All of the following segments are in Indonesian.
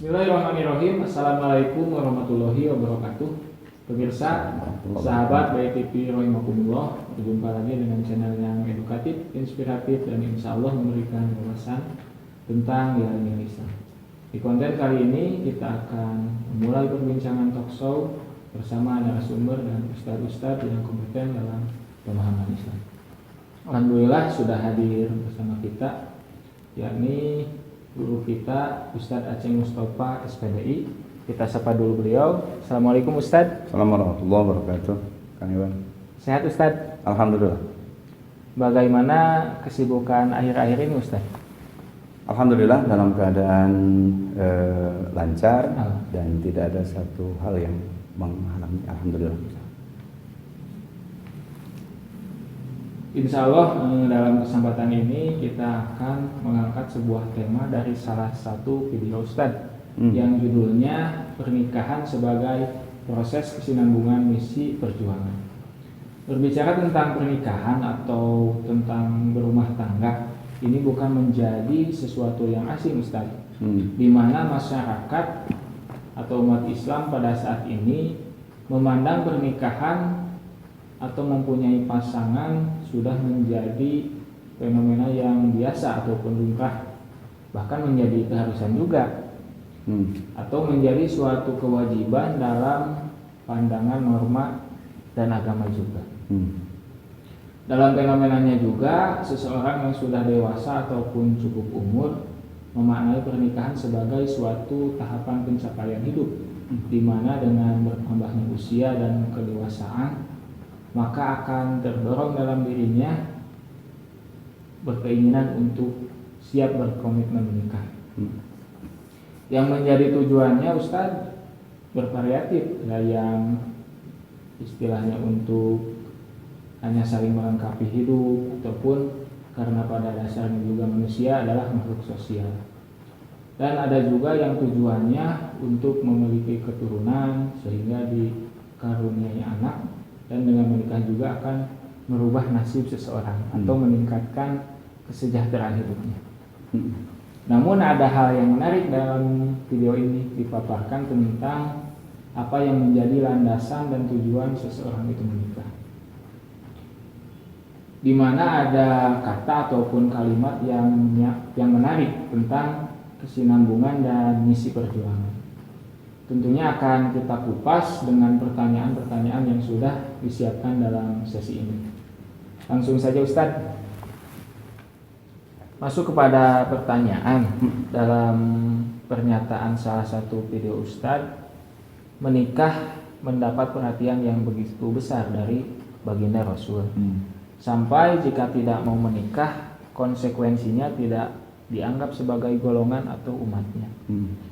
Bismillahirrahmanirrahim. Assalamualaikum warahmatullahi wabarakatuh. Pemirsa, sahabat Bayi TV rahimakumullah, berjumpa lagi dengan channel yang edukatif, inspiratif, dan insya Allah memberikan wawasan tentang nilai-nilai Islam. Di konten kali ini kita akan memulai perbincangan talkshow bersama narasumber dan ustadz-ustadz yang kompeten dalam pemahaman Islam. Alhamdulillah sudah hadir bersama kita, yakni guru kita Ustadz Aceh Mustafa SPDI. Kita sapa dulu beliau. Assalamualaikum Ustadz. Assalamualaikum warahmatullahi wabarakatuh. Kang Iwan. Sehat Ustadz? Alhamdulillah. Bagaimana kesibukan akhir-akhir ini Ustadz? Alhamdulillah dalam keadaan lancar dan tidak ada satu hal yang menghalangi. Alhamdulillah. Insya Allah dalam kesempatan ini kita akan mengangkat sebuah tema dari salah satu video Ustadz yang judulnya Pernikahan sebagai Proses Kesinambungan Misi Perjuangan. Berbicara tentang pernikahan atau tentang berumah tangga, ini bukan menjadi sesuatu yang asing Ustadz, di mana masyarakat atau umat Islam pada saat ini memandang pernikahan atau mempunyai pasangan sudah menjadi fenomena yang biasa ataupun lumrah, bahkan menjadi keharusan juga, atau menjadi suatu kewajiban dalam pandangan norma dan agama juga. Dalam fenomenanya juga, seseorang yang sudah dewasa ataupun cukup umur memaknai pernikahan sebagai suatu tahapan pencapaian hidup, di mana dengan bertambahnya usia dan kedewasaan, maka akan terdorong dalam dirinya berkeinginan untuk siap berkomitmen menikah. Yang menjadi tujuannya Ustadz bervariatif, yang istilahnya untuk hanya saling melengkapi hidup, ataupun karena pada dasarnya juga manusia adalah makhluk sosial. Dan ada juga yang tujuannya untuk memiliki keturunan sehingga dikaruniai anak, dan dengan menikah juga akan merubah nasib seseorang atau meningkatkan kesejahteraan hidupnya. Namun ada hal yang menarik dalam video ini, dipaparkan tentang apa yang menjadi landasan dan tujuan seseorang itu menikah, di mana ada kata ataupun kalimat yang menarik tentang kesinambungan dan misi perjuangan. Tentunya akan kita kupas dengan pertanyaan-pertanyaan yang sudah disiapkan dalam sesi ini. Langsung saja Ustadz, masuk kepada pertanyaan. Dalam pernyataan salah satu video Ustadz, menikah mendapat perhatian yang begitu besar dari baginda Rasul, sampai jika tidak mau menikah, konsekuensinya tidak dianggap sebagai golongan atau umatnya.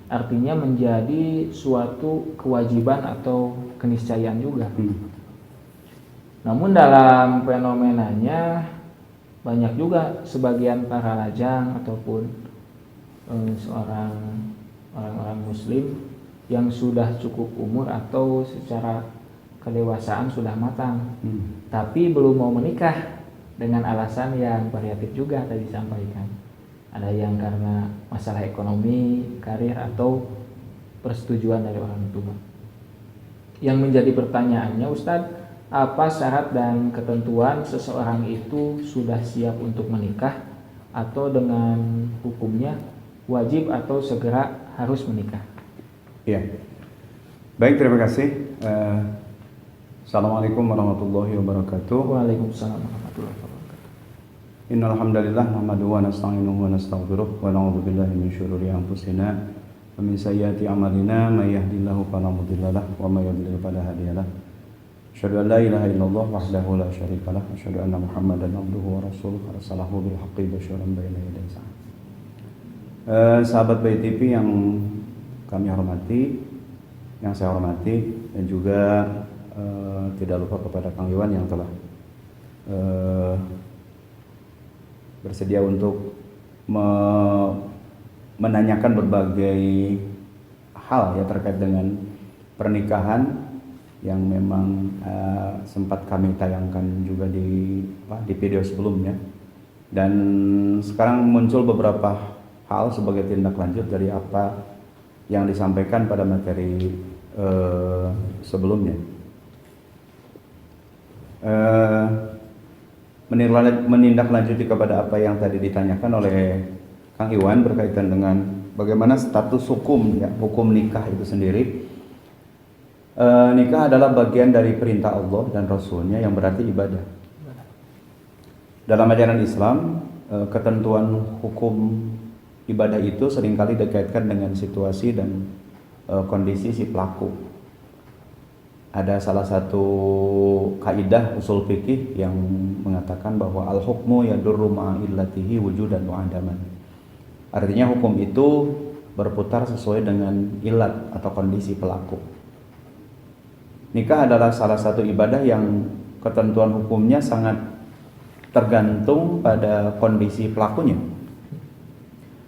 Artinya menjadi suatu kewajiban atau keniscayaan juga. Namun dalam fenomenanya banyak juga sebagian para lajang ataupun orang-orang muslim yang sudah cukup umur atau secara kedewasaan sudah matang, tapi belum mau menikah dengan alasan yang variatif juga tadi disampaikan. Ada yang karena masalah ekonomi, karir, atau persetujuan dari orang tua. Yang menjadi pertanyaannya Ustadz, apa syarat dan ketentuan seseorang itu sudah siap untuk menikah, atau dengan hukumnya wajib atau segera harus menikah? Ya, baik, terima kasih. Assalamualaikum warahmatullahi wabarakatuh. Waalaikumsalam warahmatullahi wabarakatuh. Innal hamdalillah nahmaduhu wa nasta'inuhu wa nastaghfiruh wa na'udzu billahi min syururi anfusina wa min sayyiati a'malina may yahdihillahu fala mudilla lahu wa may yudlil fala hadiya lahu. Asyhadu an la ilaha illallah wahdahu la syarika lahu wa asyhadu anna Muhammadan abduhu wa rasuluhu arsalahu bil haqqi basyiran bayna yaday sa'ah. Sahabat Bayi TV yang kami hormati, yang saya hormati, dan juga tidak lupa kepada Kang Iwan yang telah bersedia untuk menanyakan berbagai hal ya terkait dengan pernikahan yang memang sempat kami tayangkan juga di video sebelumnya. Dan sekarang muncul beberapa hal sebagai tindak lanjut dari apa yang disampaikan pada materi sebelumnya. Menindaklanjuti kepada apa yang tadi ditanyakan oleh Kang Iwan berkaitan dengan bagaimana status hukum ya, hukum nikah itu sendiri. Nikah adalah bagian dari perintah Allah dan Rasulnya yang berarti ibadah. Dalam ajaran Islam, ketentuan hukum ibadah itu seringkali dikaitkan dengan situasi dan kondisi si pelaku. Ada salah satu kaidah usul fikih yang mengatakan bahwa al-hukmu yadurru ma'a illatihi wujudan wa adaman. Artinya hukum itu berputar sesuai dengan ilat atau kondisi pelaku. Nikah adalah salah satu ibadah yang ketentuan hukumnya sangat tergantung pada kondisi pelakunya.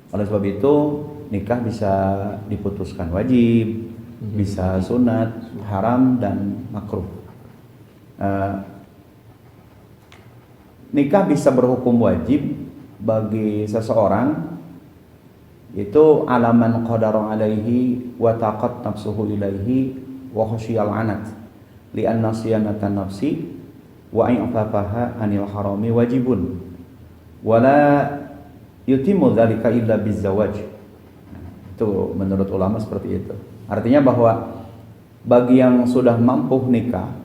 Oleh sebab itu, nikah bisa diputuskan wajib, bisa sunat, haram, dan makruh. Nikah bisa berhukum wajib bagi seseorang itu alaman qadara alaihi wa taqat nafsuhu ilaihi wa khasyiyal anat li'anna siyanatan nafsi wa i'fafaha anil harami wajibun wala yutimu dzalika illa bizawaj. Itu menurut ulama seperti itu. Artinya bahwa bagi yang sudah mampu nikah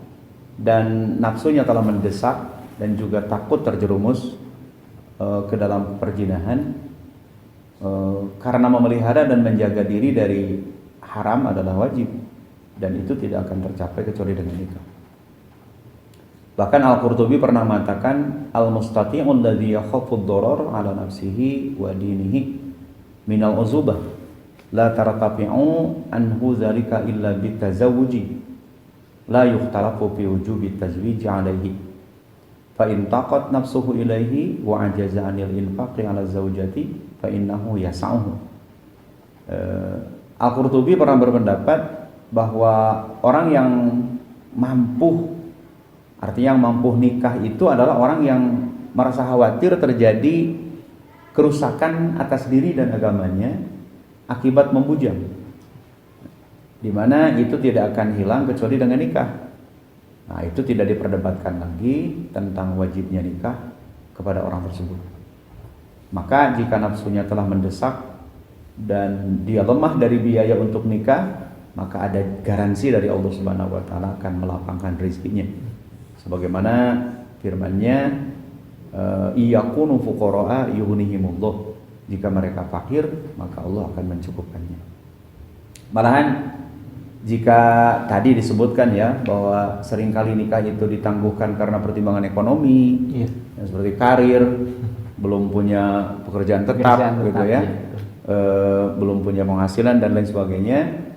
dan nafsunya telah mendesak dan juga takut terjerumus ke dalam perzinahan, karena memelihara dan menjaga diri dari haram adalah wajib dan itu tidak akan tercapai kecuali dengan nikah. Bahkan Al-Qurtubi pernah mengatakan al-mustati'u alladhi yakhafu ad-darar 'ala nafsihi wa dinihi minal uzubah la tartafi'u anhu dzalika illa bitazawuji la yuhtalafu fi wujubi tazwij 'alaihi fa in taqat nafsuhu ilaihi wa ajaza 'anil infaqi 'ala zawjati fa innahu yas'uhu. Al-Qurtubi pernah berpendapat bahwa orang yang mampu, artinya yang mampu nikah itu adalah orang yang merasa khawatir terjadi kerusakan atas diri dan agamanya akibat membujang, di mana itu tidak akan hilang kecuali dengan nikah. Nah, itu tidak diperdebatkan lagi tentang wajibnya nikah kepada orang tersebut. Maka jika nafsunya telah mendesak dan dia lemah dari biaya untuk nikah, maka ada garansi dari Allah Subhanahu wa taala akan melapangkan rezekinya. Sebagaimana firman-Nya, iyakunu fuqara'a yughnihimullah. Jika mereka fakir, maka Allah akan mencukupkannya. Malahan jika tadi disebutkan ya bahwa seringkali nikah itu ditangguhkan karena pertimbangan ekonomi, seperti karir, belum punya pekerjaan tetap gitu ya, belum punya penghasilan dan lain sebagainya.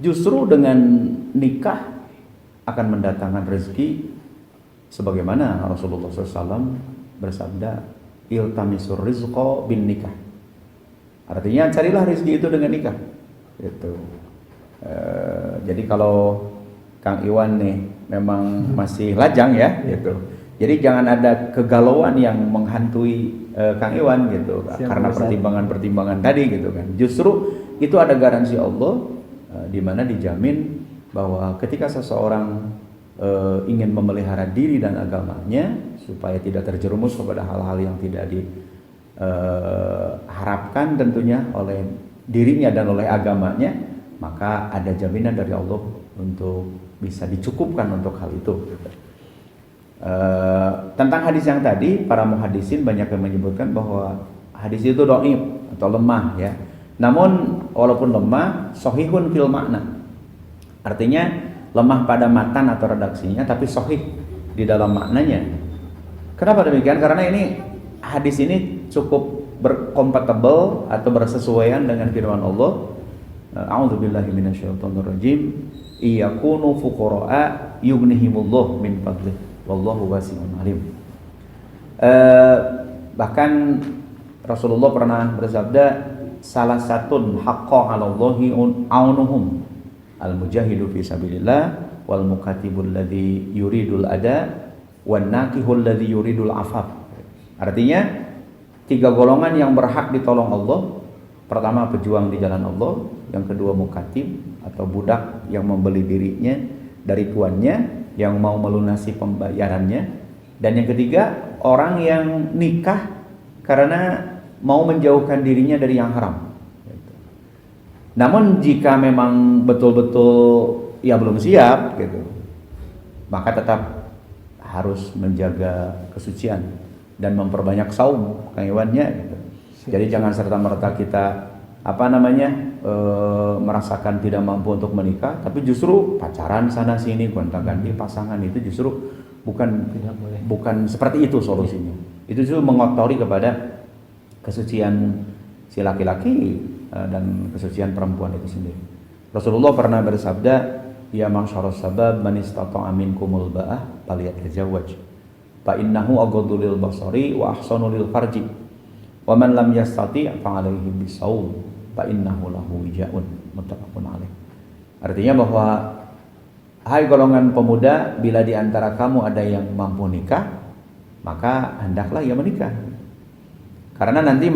Justru dengan nikah akan mendatangkan rezeki, sebagaimana Rasulullah SAW bersabda, iltamisur rizqa bin nikah. Artinya carilah rezeki itu dengan nikah. Gitu. Jadi kalau Kang Iwan nih memang masih lajang ya, gitu. Jadi jangan ada kegalauan yang menghantui Kang Iwan gitu. Siap, karena pertimbangan-pertimbangan tadi gitu kan. Justru itu ada garansi Allah di mana dijamin bahwa ketika seseorang ingin memelihara diri dan agamanya supaya tidak terjerumus kepada hal-hal yang tidak diharapkan tentunya oleh dirinya dan oleh agamanya, maka ada jaminan dari Allah untuk bisa dicukupkan untuk hal itu. Tentang hadis yang tadi, para muhaddisin banyak yang menyebutkan bahwa hadis itu dhaif atau lemah ya. Namun walaupun lemah, sahihun fil makna. Artinya lemah pada matan atau redaksinya, tapi sahih di dalam maknanya. Kenapa demikian? Karena ini hadis ini cukup berkompatibel atau bersesuaian dengan firman Allah. A'udzubillahi minasyaitonirrajim. Iyakunu fuqara'a yughnihimullah min fadlih. Wallahu wasi'un alim. Bahkan Rasulullah pernah bersabda, salah satu haqqo 'alallahi aunuhum al-mujahidu fi sabilillah wal mukatibul ladzi yuridul ada wan nakihul ladzi yuridul afaf. Artinya 3 golongan yang berhak ditolong Allah Pertama, pejuang di jalan Allah. Yang kedua, mukatib atau budak yang membeli dirinya dari tuannya, yang mau melunasi pembayarannya. Dan yang ketiga, orang yang nikah karena mau menjauhkan dirinya dari yang haram. Namun jika memang betul-betul ya belum siap gitu, maka tetap harus menjaga kesucian dan memperbanyak saum kayuannya gitu. Jadi jangan serta-merta kita merasakan tidak mampu untuk menikah, tapi justru pacaran sana sini, gonta-ganti pasangan, itu justru bukan seperti itu solusinya. Itu justru mengotori kepada kesucian si laki-laki dan kesucian perempuan itu sendiri. Rasulullah pernah bersabda, ya ma'syaras sabab man istata'a minkumul ba'ah falyatazawwaj fa innahu aghaddu lil basari wa ahsanu lil farji wa man lam yastati' fa 'alaihi bisawm fa innahu lahu wijaun, muttafaqun alaih. Artinya bahwa hai golongan pemuda, bila di antara kamu ada yang mampu nikah, maka hendaklah ia menikah. Karena nanti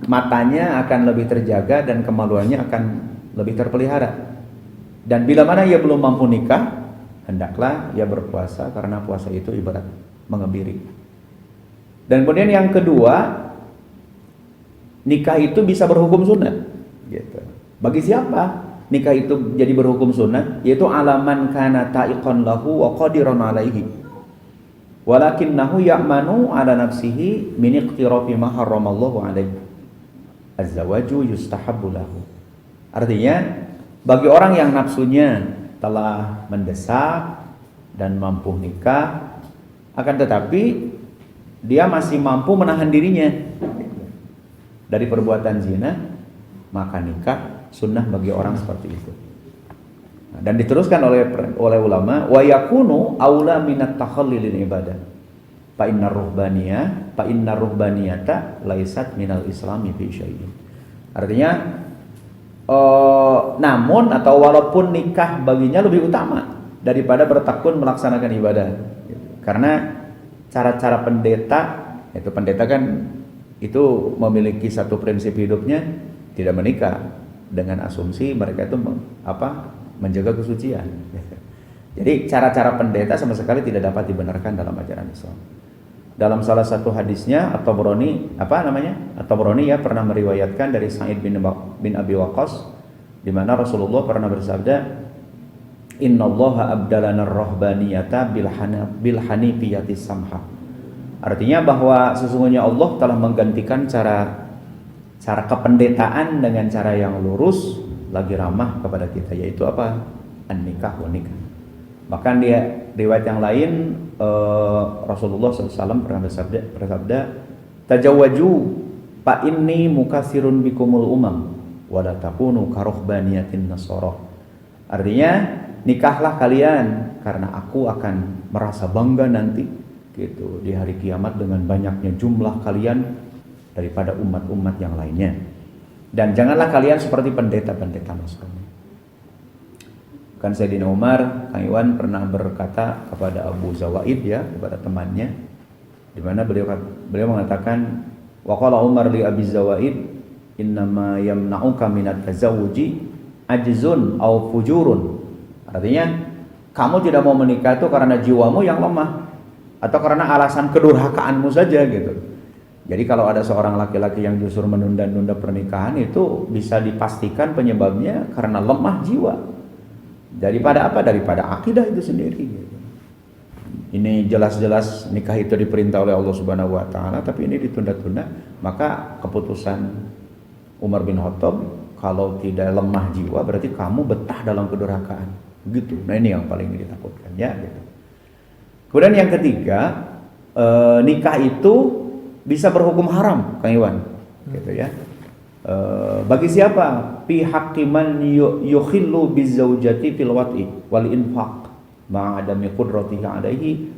matanya akan lebih terjaga dan kemaluannya akan lebih terpelihara. Dan bila mana ia belum mampu nikah, hendaklah ia berpuasa, karena puasa itu ibarat mengebiri. Dan kemudian yang kedua, nikah itu bisa berhukum sunnah gitu. Bagi siapa nikah itu jadi berhukum sunnah? Yaitu alaman kana ta'iqan lahu wa qadiran alaihi walakinnahu ya'manu ala nafsihi min iqtirafi ma harramallahu alaihi az-zawaju yustahabbu lahu. Artinya bagi orang yang nafsunya telah mendesak dan mampu nikah, akan tetapi dia masih mampu menahan dirinya dari perbuatan zina, maka nikah sunnah bagi orang seperti itu. Dan diteruskan oleh ulama, wa yakunu aula minat takhallilil ibadah fa innar ruhbaniyata laisat minal islami fi syai'in. Artinya namun atau walaupun nikah baginya lebih utama daripada bertekun melaksanakan ibadah. Karena cara-cara pendeta, itu pendeta kan itu memiliki satu prinsip hidupnya, tidak menikah, dengan asumsi mereka itu menjaga kesucian. Jadi cara-cara pendeta sama sekali tidak dapat dibenarkan dalam ajaran Islam. Dalam salah satu hadisnya At-Tabrani pernah meriwayatkan dari Sa'id bin Abi Waqqas, di mana Rasulullah pernah bersabda, innallaha abdalana ar-rahbaniyata bil hanifiyati samha. Artinya bahwa sesungguhnya Allah telah menggantikan cara kependetaan dengan cara yang lurus lagi ramah kepada kita, yaitu apa? An-nikah wa nikah. Bahkan di riwayat yang lain Rasulullah SAW pernah bersabda, tajawwaju fa inni mukatsirun bikumul umam wa la takunu karuhbaniyatin nasara. Artinya nikahlah kalian karena aku akan merasa bangga nanti gitu di hari kiamat dengan banyaknya jumlah kalian daripada umat-umat yang lainnya. Dan janganlah kalian seperti pendeta-pendeta Nasrani. Kan Sayyidina Umar, Kang Iwan pernah berkata kepada Abu Zawaid, ya, kepada temannya, di mana beliau mengatakan, wa qala Umar li Abi Zawaid, innama yamna'uka minat tazawuji ajzun aw fujurun. Artinya kamu tidak mau menikah itu karena jiwamu yang lemah atau karena alasan kedurhakaanmu saja gitu. Jadi kalau ada seorang laki-laki yang justru menunda-nunda pernikahan, itu bisa dipastikan penyebabnya karena lemah jiwa. Daripada apa? Daripada akidah itu sendiri gitu. Ini jelas-jelas nikah itu diperintah oleh Allah Subhanahu wa taala, tapi ini ditunda-tunda. Maka keputusan Umar bin Khattab, kalau tidak lemah jiwa berarti kamu betah dalam kedurhakaan. Gitu. Nah, ini yang paling ditakutkan ya gitu. Kemudian yang ketiga, nikah itu bisa berhukum haram, Kang Iwan, gitu ya. Bagi siapa? Fi haqqi man yukhillu bizaujati fil wat'i wal infaq ma'adami qudratihi alaihi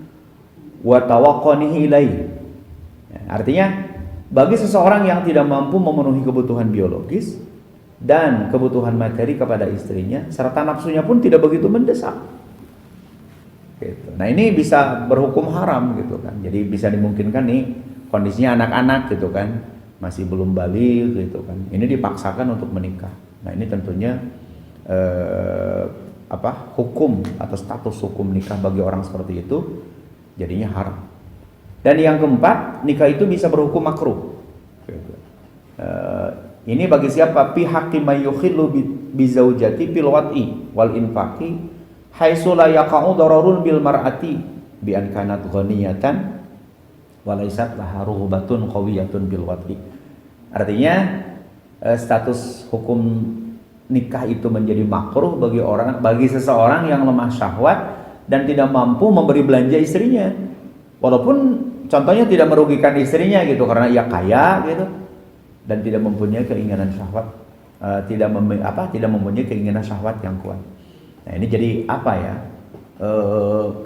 wa tawaqqanihi ilaihi. Artinya bagi seseorang yang tidak mampu memenuhi kebutuhan biologis dan kebutuhan materi kepada istrinya, serta nafsunya pun tidak begitu mendesak. Gitu. Nah, ini bisa berhukum haram gitu kan. Jadi bisa dimungkinkan nih kondisinya anak-anak gitu kan, masih belum balik gitu kan. Ini dipaksakan untuk menikah. Nah, ini tentunya hukum atau status hukum nikah bagi orang seperti itu jadinya haram. Dan yang keempat, nikah itu bisa berhukum makruh. Ini bagi siapa? Pihak may yukhillu bi zaujati bil wad'i wal infaqi haitsu la yaqa'u dararun bil mar'ati bi an kanat ghaniyatan wa laysat laha rugbatun qawiyatun bil wad'i. Artinya status hukum nikah itu menjadi makruh bagi seseorang yang lemah syahwat dan tidak mampu memberi belanja istrinya. Walaupun contohnya tidak merugikan istrinya gitu karena ia kaya gitu dan tidak mempunyai keinginan syahwat, tidak mempunyai keinginan syahwat yang kuat. Nah, ini jadi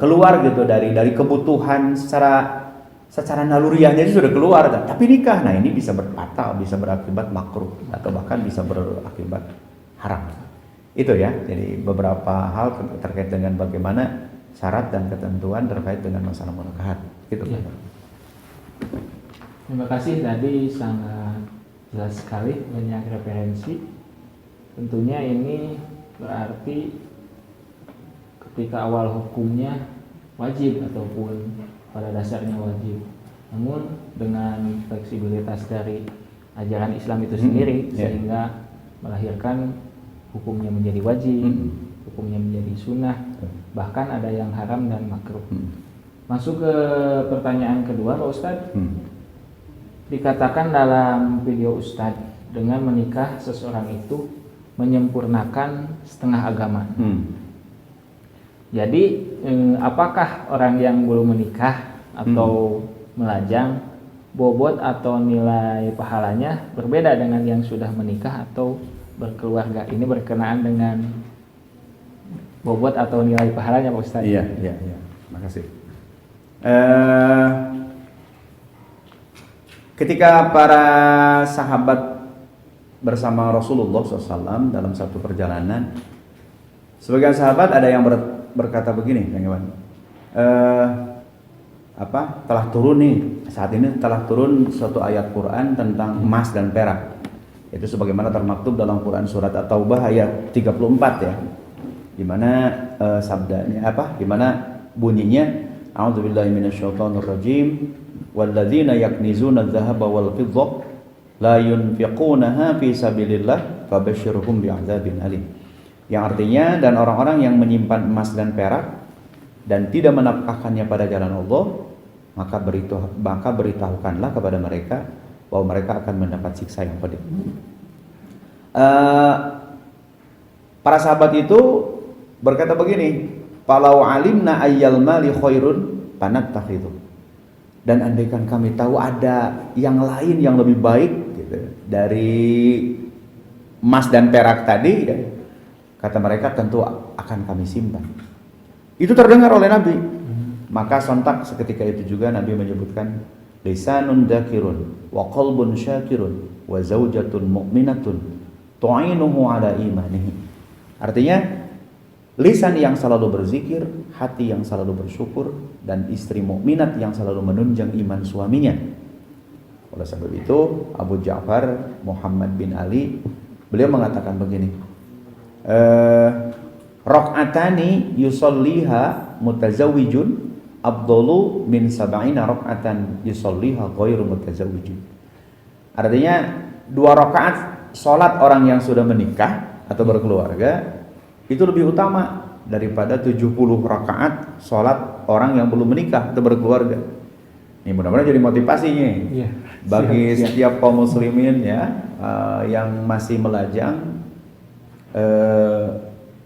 keluar gitu dari kebutuhan secara naluriahnya itu sudah keluar, tapi nikah, nah ini bisa berbatal, bisa berakibat makruh atau bahkan bisa berakibat haram. Itu ya, jadi beberapa hal terkait dengan bagaimana syarat dan ketentuan terkait dengan masalah menikahan. Gitu. Ya. Terima kasih, tadi sangat jelas sekali, banyak referensi. Tentunya ini berarti ketika awal hukumnya wajib ataupun pada dasarnya wajib. Namun dengan fleksibilitas dari ajaran Islam itu sendiri sehingga melahirkan hukumnya menjadi wajib, hukumnya menjadi sunnah, bahkan ada yang haram dan makruh. Masuk ke pertanyaan kedua, Pak Ustadz. Dikatakan dalam video Ustadz, dengan menikah seseorang itu menyempurnakan setengah agama. Jadi apakah orang yang belum menikah atau melajang, bobot atau nilai pahalanya berbeda dengan yang sudah menikah atau berkeluarga? Ini berkenaan dengan bobot atau nilai pahalanya, Pak Ustadz. Iya. Makasih. Ketika para sahabat bersama Rasulullah SAW dalam satu perjalanan, sebagian sahabat ada yang berkata begini, telah turun nih, saat ini telah turun suatu ayat Quran tentang emas dan perak. Itu sebagaimana termaktub dalam Quran surat At-Taubah ayat 34 ya. Di mana di mana bunyinya A'udzubillahi minasyaitonirrajim walladzina yaknizuna adh-dhahaba wal fiddah la yunfiqunaha fi sabilillah fabashshirhum bi'adzabin alim. Yang artinya, dan orang-orang yang menyimpan emas dan perak dan tidak menafkahkannya pada jalan Allah, maka beritahukanlah kepada mereka bahwa mereka akan mendapat siksa yang pedih. Para sahabat itu berkata begini, "Falau alimna ayyal mali khairun panattakhidhu." Dan andaikan kami tahu ada yang lain yang lebih baik gitu, dari emas dan perak tadi, kata mereka, tentu akan kami simpan. Itu terdengar oleh Nabi. Maka sontak seketika itu juga Nabi menyebutkan lisanun dzakirun wa qalbun syakirun wa zaujatun mu'minatun tu'inuhu ala imanihi. Artinya, lisan yang selalu berzikir, hati yang selalu bersyukur, dan istri mukminat yang selalu menunjang iman suaminya. Oleh sebab itu, Abu Ja'far Muhammad bin Ali, beliau mengatakan begini, raq'atani yusalliha mutazawwijun afdalu min sab'ina raq'atan yusalliha ghairu mutazawwijin. Artinya, 2 rakaat salat orang yang sudah menikah atau berkeluarga itu lebih utama daripada 70 rakaat sholat orang yang belum menikah atau berkeluarga. Ini mudah-mudahan jadi motivasinya bagi setiap kaum muslimin ya, yang masih melajang,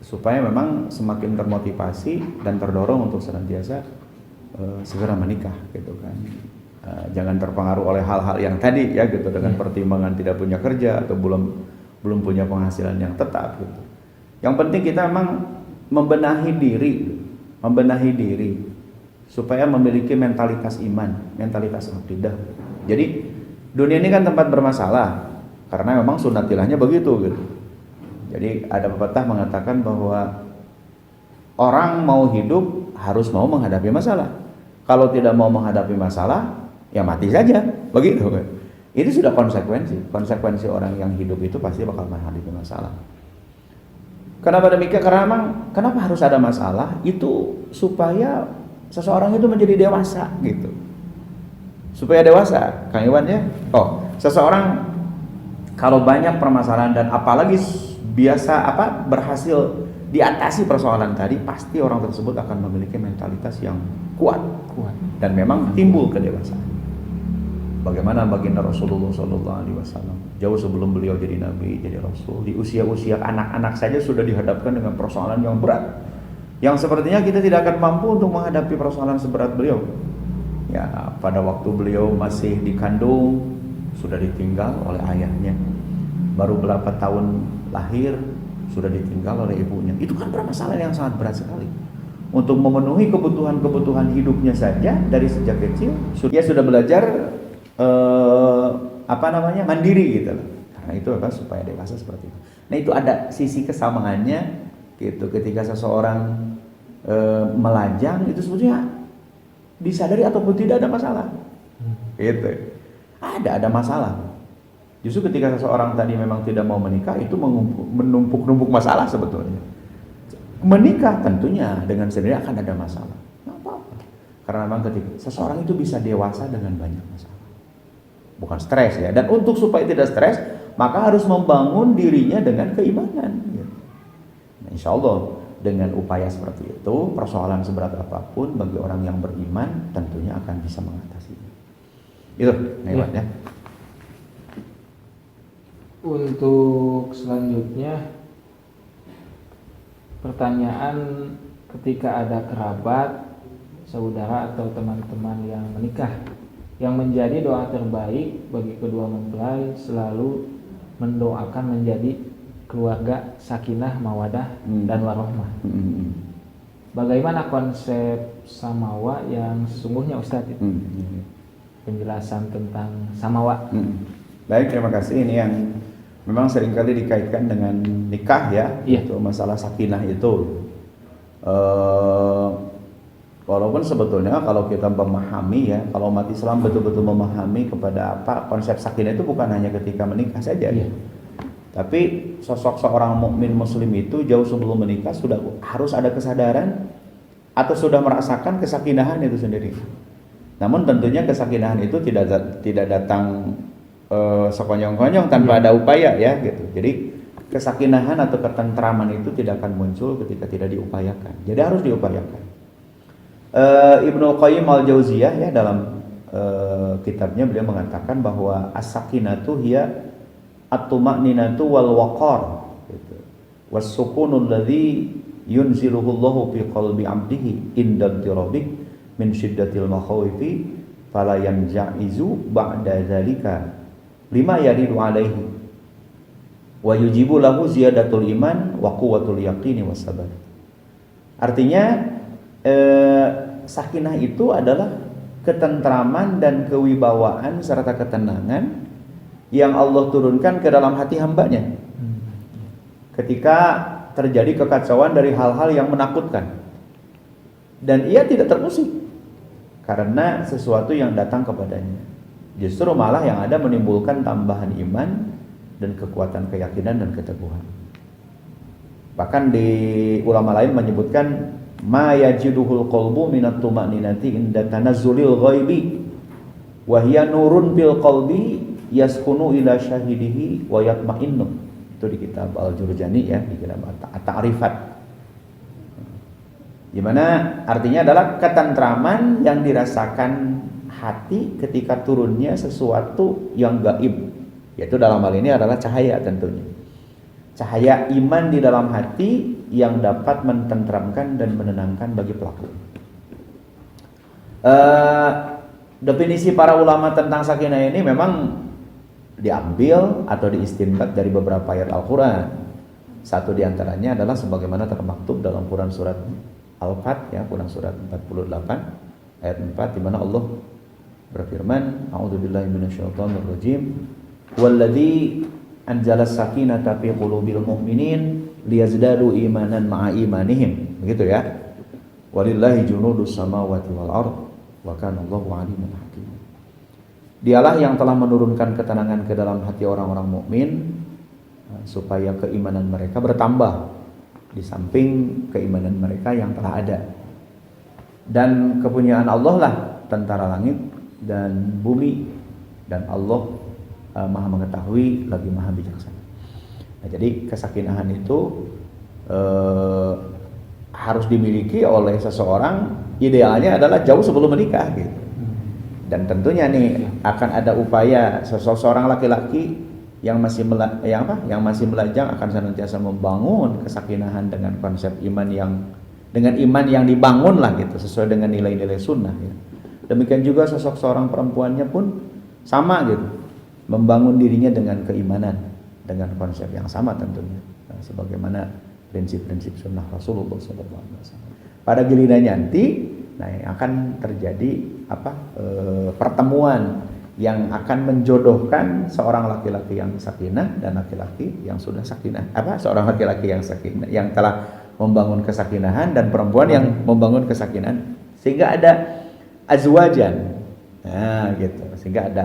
supaya memang semakin termotivasi dan terdorong untuk senantiasa segera menikah gitu kan. Jangan terpengaruh oleh hal-hal yang tadi ya gitu, dengan pertimbangan tidak punya kerja atau belum punya penghasilan yang tetap gitu. Yang penting kita memang membenahi diri supaya memiliki mentalitas iman, mentalitas akidah. Jadi dunia ini kan tempat bermasalah karena memang sunnatilahnya begitu gitu. Jadi ada pepatah mengatakan bahwa orang mau hidup harus mau menghadapi masalah. Kalau tidak mau menghadapi masalah, ya mati saja, begitu kan. Itu sudah konsekuensi orang yang hidup itu pasti bakal menghadapi masalah. Kenapa demikian? Karena memang kenapa harus ada masalah? Itu supaya seseorang itu menjadi dewasa gitu. Supaya dewasa, Kang Iwan ya. Oh, seseorang kalau banyak permasalahan dan apalagi berhasil diatasi persoalan tadi, pasti orang tersebut akan memiliki mentalitas yang kuat dan memang timbul kedewasaan. Bagaimana baginda Rasulullah SAW jauh sebelum beliau jadi nabi, jadi rasul, di usia-usia anak-anak saja sudah dihadapkan dengan persoalan yang berat, yang sepertinya kita tidak akan mampu untuk menghadapi persoalan seberat beliau. Ya, pada waktu beliau masih dikandung sudah ditinggal oleh ayahnya, baru berapa tahun lahir sudah ditinggal oleh ibunya. Itu kan permasalahan yang sangat berat sekali. Untuk memenuhi kebutuhan hidupnya saja dari sejak kecil, dia sudah belajar mandiri gitu loh. Karena itu supaya dewasa seperti itu. Nah, itu ada sisi kesamaannya gitu. Ketika seseorang melajang, itu sebetulnya disadari ataupun tidak ada masalah. Gitu. Ada masalah. Justru ketika seseorang tadi memang tidak mau menikah, itu menumpuk masalah sebetulnya. Menikah tentunya dengan sendiri akan ada masalah. Nggak apa-apa. Karena memang ketika seseorang itu bisa dewasa dengan banyak masalah. Bukan stres ya. Dan untuk supaya tidak stres, maka harus membangun dirinya dengan keimanan. Nah, insya Allah dengan upaya seperti itu, persoalan seberat apapun bagi orang yang beriman tentunya akan bisa mengatasinya. Itu, ya. Untuk selanjutnya, pertanyaan ketika ada kerabat, saudara atau teman-teman yang menikah, yang menjadi doa terbaik bagi kedua mempelai selalu mendoakan menjadi keluarga sakinah, mawadah, dan warohmah. Bagaimana konsep samawa yang sesungguhnya Ustadz itu? Penjelasan tentang samawa. Baik, terima kasih. Ini yang memang seringkali dikaitkan dengan nikah ya, itu masalah sakinah itu. Walaupun sebetulnya kalau kita memahami ya, kalau umat Islam betul-betul memahami kepada apa konsep sakinah itu bukan hanya ketika menikah saja. Tapi sosok seorang mukmin muslim itu jauh sebelum menikah sudah harus ada kesadaran atau sudah merasakan kesakinahan itu sendiri. Namun tentunya kesakinahan itu tidak datang sekonyong-konyong tanpa ada upaya ya gitu. Jadi kesakinahan atau ketentraman itu tidak akan muncul ketika tidak diupayakan. Jadi harus diupayakan. Ibnu Qayyim al-Jauziyah ya dalam kitabnya beliau mengatakan bahwa as-sakinatu hiya at-tuma'ninatu wal waqar gitu. Was-sukunul ladzi yunziluhu Allahu fi qalbi 'abdihi inda dirabih min syiddatil makhawifi fala yanja'izu ba'da dzalika lima yaridu alaihi wa yujibu lahu ziyadatul iman wa quwwatul yaqini was sabar. Artinya sakinah itu adalah ketentraman dan kewibawaan serta ketenangan yang Allah turunkan ke dalam hati hambanya ketika terjadi kekacauan dari hal-hal yang menakutkan, dan ia tidak terusik karena sesuatu yang datang kepadanya. Justru malah yang ada menimbulkan tambahan iman dan kekuatan keyakinan dan keteguhan. Bahkan di ulama lain menyebutkan ma yajiduhul qalbu minat tuma'ninati inda tanazzulil ghaibi wa hiya nurun bil qalbi yaskunu ila syahidihi wa yatma'innu. Itu di kitab Al-Jurjani ya, di kitab At-Ta'rifat. Di mana artinya adalah ketentraman yang dirasakan hati ketika turunnya sesuatu yang gaib, yaitu dalam hal ini adalah cahaya tentunya. Cahaya iman di dalam hati yang dapat mententramkan dan menenangkan bagi pelaku. Definisi para ulama tentang sakinah ini memang diambil atau diistinbat dari beberapa ayat Al-Quran. Satu diantaranya adalah sebagaimana termaktub dalam Quran surat Al-Fat ya, Quran surat 48 ayat 4, di mana Allah berfirman, a'udzubillahi minasyaitonirrajim, walladzi anzalas sakinata fi qulubil mu'minin liyazdadu imanan ma'a imanihim. Begitu ya. Walillahi junudus samawati wal ard wa kana Allahu aliman hakim. Dialah yang telah menurunkan ketenangan ke dalam hati orang-orang mukmin supaya keimanan mereka bertambah di samping keimanan mereka yang telah ada. Dan kepunyaan Allah lah tentara langit dan bumi, dan Allah Maha mengetahui lagi Maha bijaksana. Nah, jadi kesakinahan itu harus dimiliki oleh seseorang, idealnya adalah jauh sebelum menikah gitu. Dan tentunya nih akan ada upaya seseorang laki-laki yang masih melajang akan senantiasa membangun kesakinahan dengan konsep iman yang dibangun lah gitu, sesuai dengan nilai-nilai sunnah ya. Demikian juga sosok seorang perempuannya pun sama gitu, membangun dirinya dengan keimanan dengan konsep yang sama tentunya, sebagaimana prinsip-prinsip sunnah Rasulullah SAW. Pada giliran nanti, akan terjadi pertemuan yang akan menjodohkan seorang laki-laki yang sakinah dan laki-laki yang sudah sakinah, seorang laki-laki yang sakinah yang telah membangun kesakinahan dan perempuan yang membangun kesakinahan, sehingga ada azwajan, gitu, sehingga ada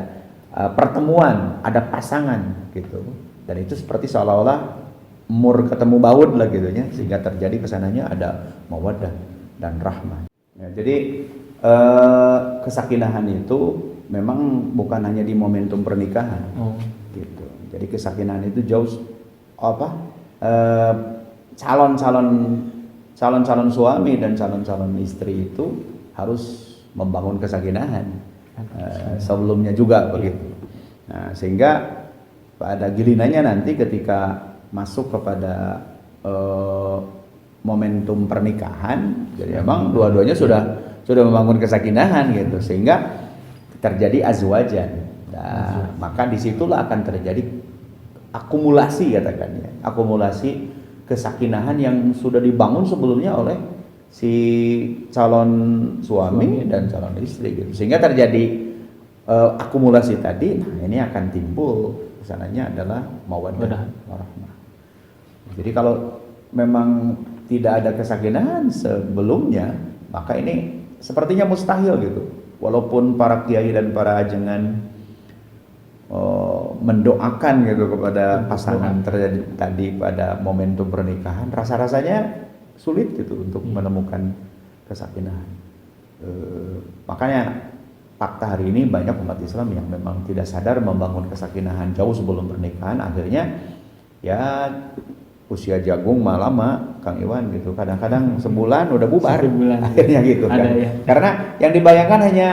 pertemuan, ada pasangan gitu, dan itu seperti seolah-olah mur ketemu baud lah gitu ya, sehingga terjadi kesananya ada mawaddah dan rahmah. Ya, jadi kesakinahan itu memang bukan hanya di momentum pernikahan, gitu. Jadi kesakinahan itu jauh calon-calon suami dan calon-calon istri itu harus membangun kesakinahan sebelumnya juga begitu. Nah, sehingga pada gilinanya nanti ketika masuk kepada momentum pernikahan, jadi memang dua-duanya sudah membangun kesakinahan gitu, sehingga terjadi azwajan. Nah, maka disitulah akan terjadi akumulasi, katakannya, akumulasi kesakinahan yang sudah dibangun sebelumnya oleh si calon suami dan calon istri gitu. Sehingga terjadi akumulasi tadi. Nah, ini akan timbul kesananya adalah mawaddah warahmah. Jadi kalau memang tidak ada kesakinahan sebelumnya, maka ini sepertinya mustahil gitu. Walaupun para kiai dan para ajengan mendoakan gitu kepada pasangan terjadi tadi pada momentum pernikahan, rasa-rasanya sulit gitu untuk menemukan kesakinahan. Makanya fakta hari ini banyak umat Islam yang memang tidak sadar membangun kesakinahan jauh sebelum pernikahan, akhirnya ya usia jagung mah lama, Kang Iwan gitu. Kadang-kadang sebulan udah bubar. Akhirnya gitu kan. Ya. Karena yang dibayangkan hanya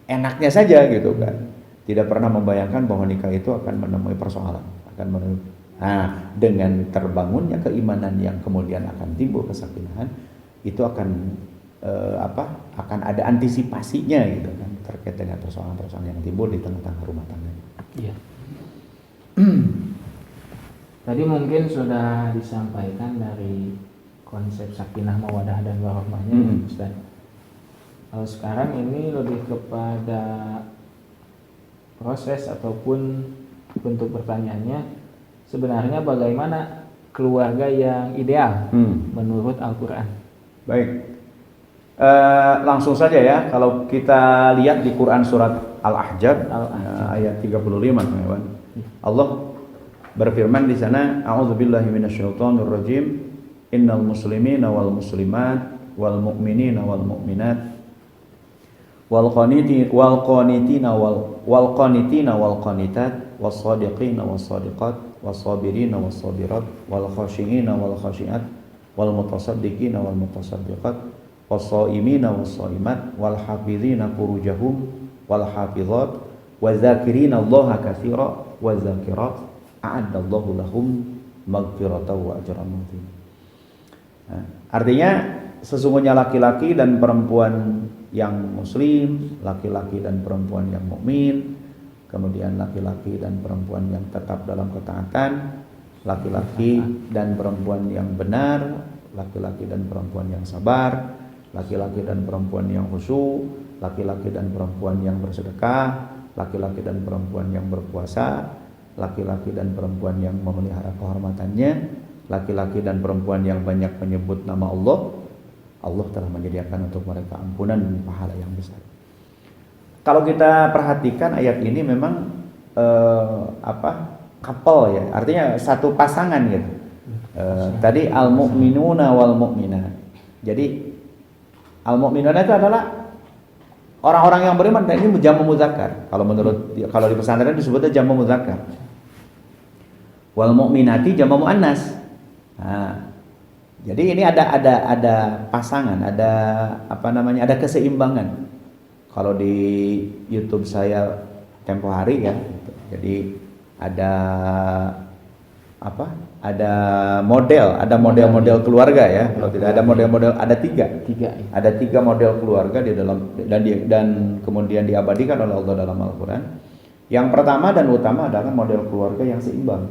enaknya saja gitu kan. Tidak pernah membayangkan bahwa nikah itu akan menemui persoalan, Nah, dengan terbangunnya keimanan yang kemudian akan timbul kesakinahan, itu akan akan ada antisipasinya gitu kan, terkait dengan persoalan-persoalan yang timbul di tengah-tengah rumah tangga. Iya. Tadi mungkin sudah disampaikan dari konsep sakinah mawadah dan warahmahnya, Ustaz. Kalau sekarang ini lebih kepada proses ataupun bentuk pertanyaannya, sebenarnya bagaimana keluarga yang ideal menurut Al-Quran? Baik, langsung saja ya, kalau kita lihat di Quran surat Al-Ahzab ayat 35, teman-teman. Allah berfirman di sana, a'udzubillahi minasyaitonir rajim, innal muslimina wal muslimat wal mu'minina wal mu'minat wal qanitina wal qanitat was shadiqina was shadiqat was sabirina was sabirat wal khashiina wal khashiat wal mutasaddiqina wal mutasaddiqat was shaimina was shaimat wal hafizina furujahum wal hafizat waz zakirina Allaha katsira waz zakirat a'addallahu lahum maghfiratan wa ajran 'azima. Artinya sesungguhnya laki-laki dan perempuan yang muslim, laki-laki dan perempuan yang mukmin, kemudian laki-laki dan perempuan yang tetap dalam ketaatan, laki-laki dan perempuan yang benar, laki-laki dan perempuan yang sabar, laki-laki dan perempuan yang khusyuk, laki-laki dan perempuan yang bersedekah, laki-laki dan perempuan yang berpuasa, laki-laki dan perempuan yang memelihara kehormatannya, laki-laki dan perempuan yang banyak menyebut nama Allah, Allah telah menyediakan untuk mereka ampunan dan pahala yang besar. kalau kita perhatikan ayat ini memang couple ya, artinya satu pasangan gitu. Tadi al-mu'minuna wal mu'minat. Jadi al-mu'minuna itu adalah orang-orang yang beriman, dan ini jamu muzakkar. Kalau di pesantren disebutnya jamu muzakkar. Wal mu'minati jamu muannas. Nah, jadi ini ada pasangan, ada keseimbangan. Kalau di YouTube saya tempo hari ya, gitu. Jadi ada model keluarga ya. Kalau tidak ada model-model, ada tiga model keluarga di dalam, dan kemudian diabadikan oleh Allah dalam Al-Quran. Yang pertama dan utama adalah model keluarga yang seimbang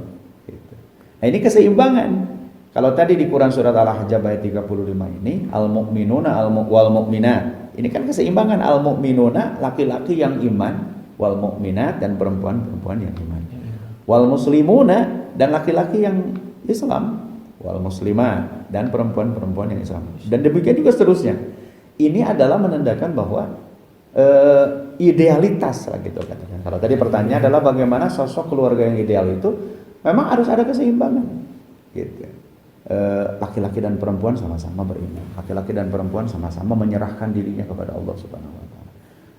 gitu. Nah, ini keseimbangan. Kalau tadi di Quran surat Al-Ahzab ayat 35 ini al-mu'minuna wal mu'minat, ini kan keseimbangan. Al-mu'minuna laki-laki yang iman, wal mu'minat dan perempuan-perempuan yang iman. Wal muslimuna dan laki-laki yang Islam, wal muslimat dan perempuan-perempuan yang Islam. Dan demikian juga seterusnya. Ini adalah menandakan bahwa idealitas lah gitu katakan. Kalau tadi pertanyaan adalah bagaimana sosok keluarga yang ideal itu, memang harus ada keseimbangan gitu. Laki-laki dan perempuan sama-sama beriman, laki-laki dan perempuan sama-sama menyerahkan dirinya kepada Allah Subhanahu wa taala.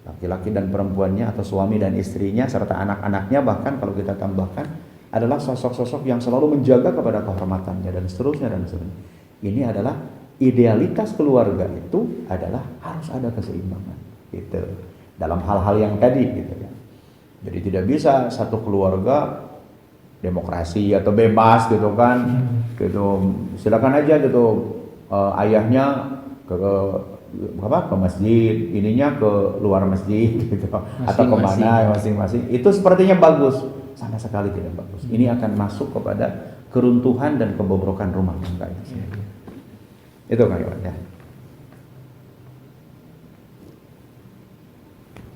Laki-laki dan perempuannya atau suami dan istrinya serta anak-anaknya, bahkan kalau kita tambahkan adalah sosok-sosok yang selalu menjaga kepada kehormatannya dan seterusnya dan seterusnya. Ini adalah idealitas keluarga, itu adalah harus ada keseimbangan gitu dalam hal-hal yang tadi gitu ya. Jadi tidak bisa satu keluarga demokrasi atau bebas gitu kan, gitu silakan aja gitu, ayahnya ke masjid, ininya ke luar masjid gitu, atau kemana masing-masing. Itu sepertinya bagus, sama sekali tidak bagus. Ini akan masuk kepada keruntuhan dan kebobrokan rumah tangga itu. Itu kan ya.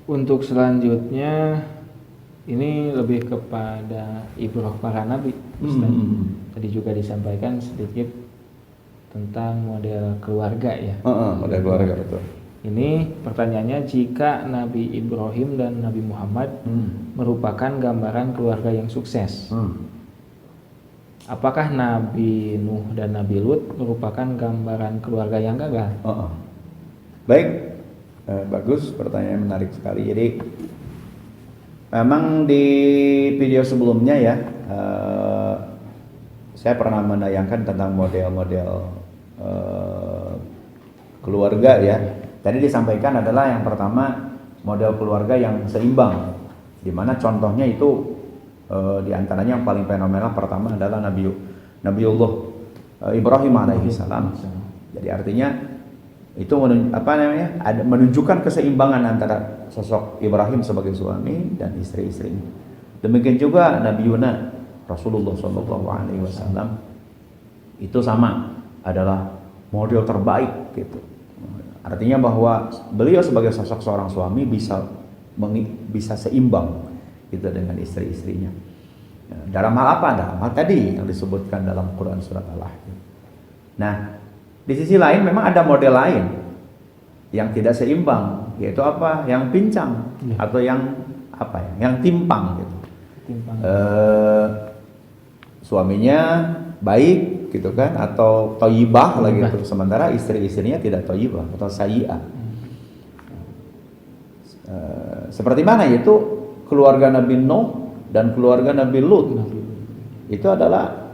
Untuk selanjutnya ini lebih kepada ibrah para nabi. Tadi juga disampaikan sedikit tentang model keluarga ya. Model keluarga betul. Ini pertanyaannya, jika Nabi Ibrahim dan Nabi Muhammad merupakan gambaran keluarga yang sukses, apakah Nabi Nuh dan Nabi Lut merupakan gambaran keluarga yang gagal? Baik, bagus, pertanyaan menarik sekali. Jadi memang di video sebelumnya ya, saya pernah menayangkan tentang model-model keluarga ya. Tadi disampaikan adalah yang pertama model keluarga yang seimbang, di mana contohnya itu di antaranya yang paling fenomenal pertama adalah Nabiullah Ibrahim alaihissalam. Jadi artinya itu menunjukkan keseimbangan antara sosok Ibrahim sebagai suami dan istri-istrinya. Demikian juga Nabi Yunus Rasulullah SAW itu sama, adalah model terbaik gitu. Artinya bahwa beliau sebagai sosok seorang suami bisa seimbang gitu dengan istri-istrinya. Dalam hal apa? Dalam hal tadi yang disebutkan dalam Quran surat Al-Ahzab. Nah, di sisi lain memang ada model lain yang tidak seimbang, yaitu apa? Yang pincang atau yang yang timpang gitu. Suaminya baik gitu kan, atau thayyibah lah gitu, sementara istri-istrinya tidak thayyibah atau sayyi'ah. Seperti mana? Yaitu keluarga Nabi Nuh dan keluarga Nabi Lut. Itu adalah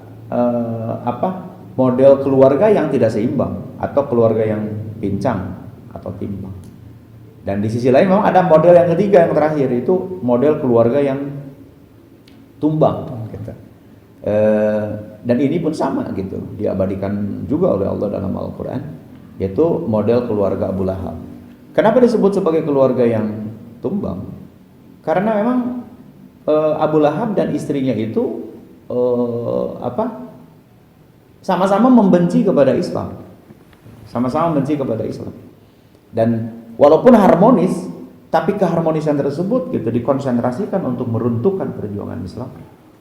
model keluarga yang tidak seimbang atau keluarga yang pincang atau timpang. Dan di sisi lain memang ada model yang ketiga, yang terakhir, itu model keluarga yang tumbang gitu. Dan ini pun sama gitu, diabadikan juga oleh Allah dalam Al-Quran, yaitu model keluarga Abu Lahab. Kenapa disebut sebagai keluarga yang tumbang? Karena memang Abu Lahab dan istrinya itu sama-sama membenci kepada Islam, sama-sama membenci kepada Islam. Dan walaupun harmonis, tapi keharmonisan tersebut gitu dikonsentrasikan untuk meruntuhkan perjuangan Islam,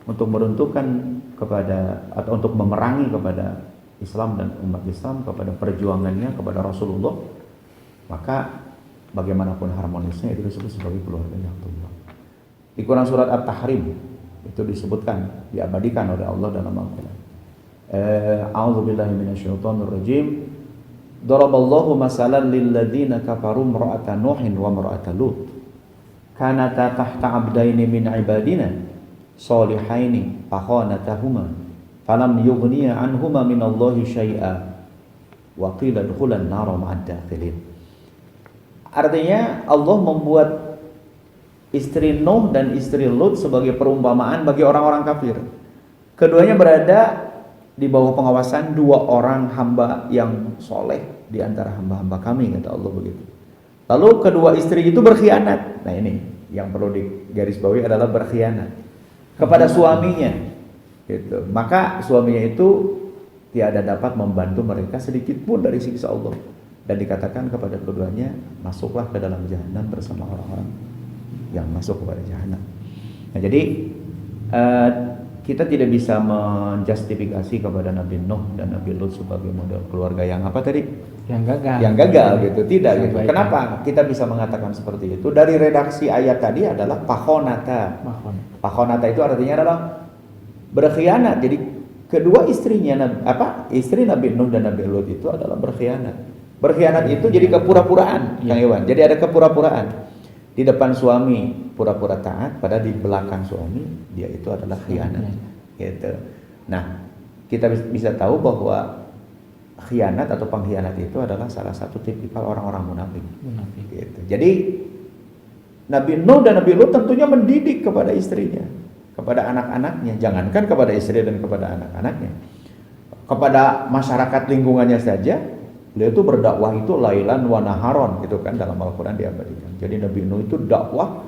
untuk meruntuhkan kepada atau untuk memerangi kepada Islam dan umat Islam, kepada perjuangannya kepada Rasulullah. Maka bagaimanapun harmonisnya itu disebut sebagai keluarga yang thayyibah. Di Quran surat At-Tahrim itu disebutkan, diabadikan oleh Allah dalam Al-Quran. A'udzubillahi minasyaitonir rajim. Daraballahu masalan lil ladzina kafaru imra'ata Nuhin wa imra'ata Lut. Kanata tahta 'abdaini min 'ibadina shalihaini fakhanatahuma falam yughniya 'anhuma minallahi syai'a wa qila dukhulan nar ma'ad dakhilin. Artinya Allah membuat istri Nuh dan istri Lut sebagai perumpamaan bagi orang-orang kafir. Keduanya berada di bawah pengawasan dua orang hamba yang soleh di antara hamba-hamba kami, kata Allah begitu. Lalu kedua istri itu berkhianat. Nah ini yang perlu digarisbawahi adalah berkhianat kepada suaminya, gitu. Maka suaminya itu tiada dapat membantu mereka sedikit pun dari siksa Allah. Dan dikatakan kepada keduanya, masuklah ke dalam jahanam bersama orang-orang yang masuk kepada jahanam. Nah jadi kita tidak bisa menjustifikasi kepada Nabi Nuh dan Nabi Lut sebagai model keluarga yang apa tadi? Yang gagal. Yang gagal gitu, tidak gitu. Baik. Kenapa kita bisa mengatakan seperti itu? Dari redaksi ayat tadi adalah pakhonata. Pakhonata itu artinya adalah berkhianat. Jadi kedua istrinya istri Nabi Nuh dan Nabi Lut itu adalah berkhianat. Berkhianat itu jadi kepura-puraan, Kang Iwan. Jadi ada kepura-puraan. Di depan suami pura-pura taat, pada di belakang suami dia itu adalah khianat. Gitu. Nah, kita bisa tahu bahwa khianat atau pengkhianat itu adalah salah satu tipikal orang-orang munafik. Gitu. Jadi Nabi Nuh dan Nabi Lut tentunya mendidik kepada istrinya, kepada anak-anaknya, jangankan kepada istri dan kepada anak-anaknya, kepada masyarakat lingkungannya saja. Beliau itu berdakwah itu lailan wa naharon gitu kan, dalam Al-Qur'an diabadikan. Jadi Nabi Nuh itu dakwah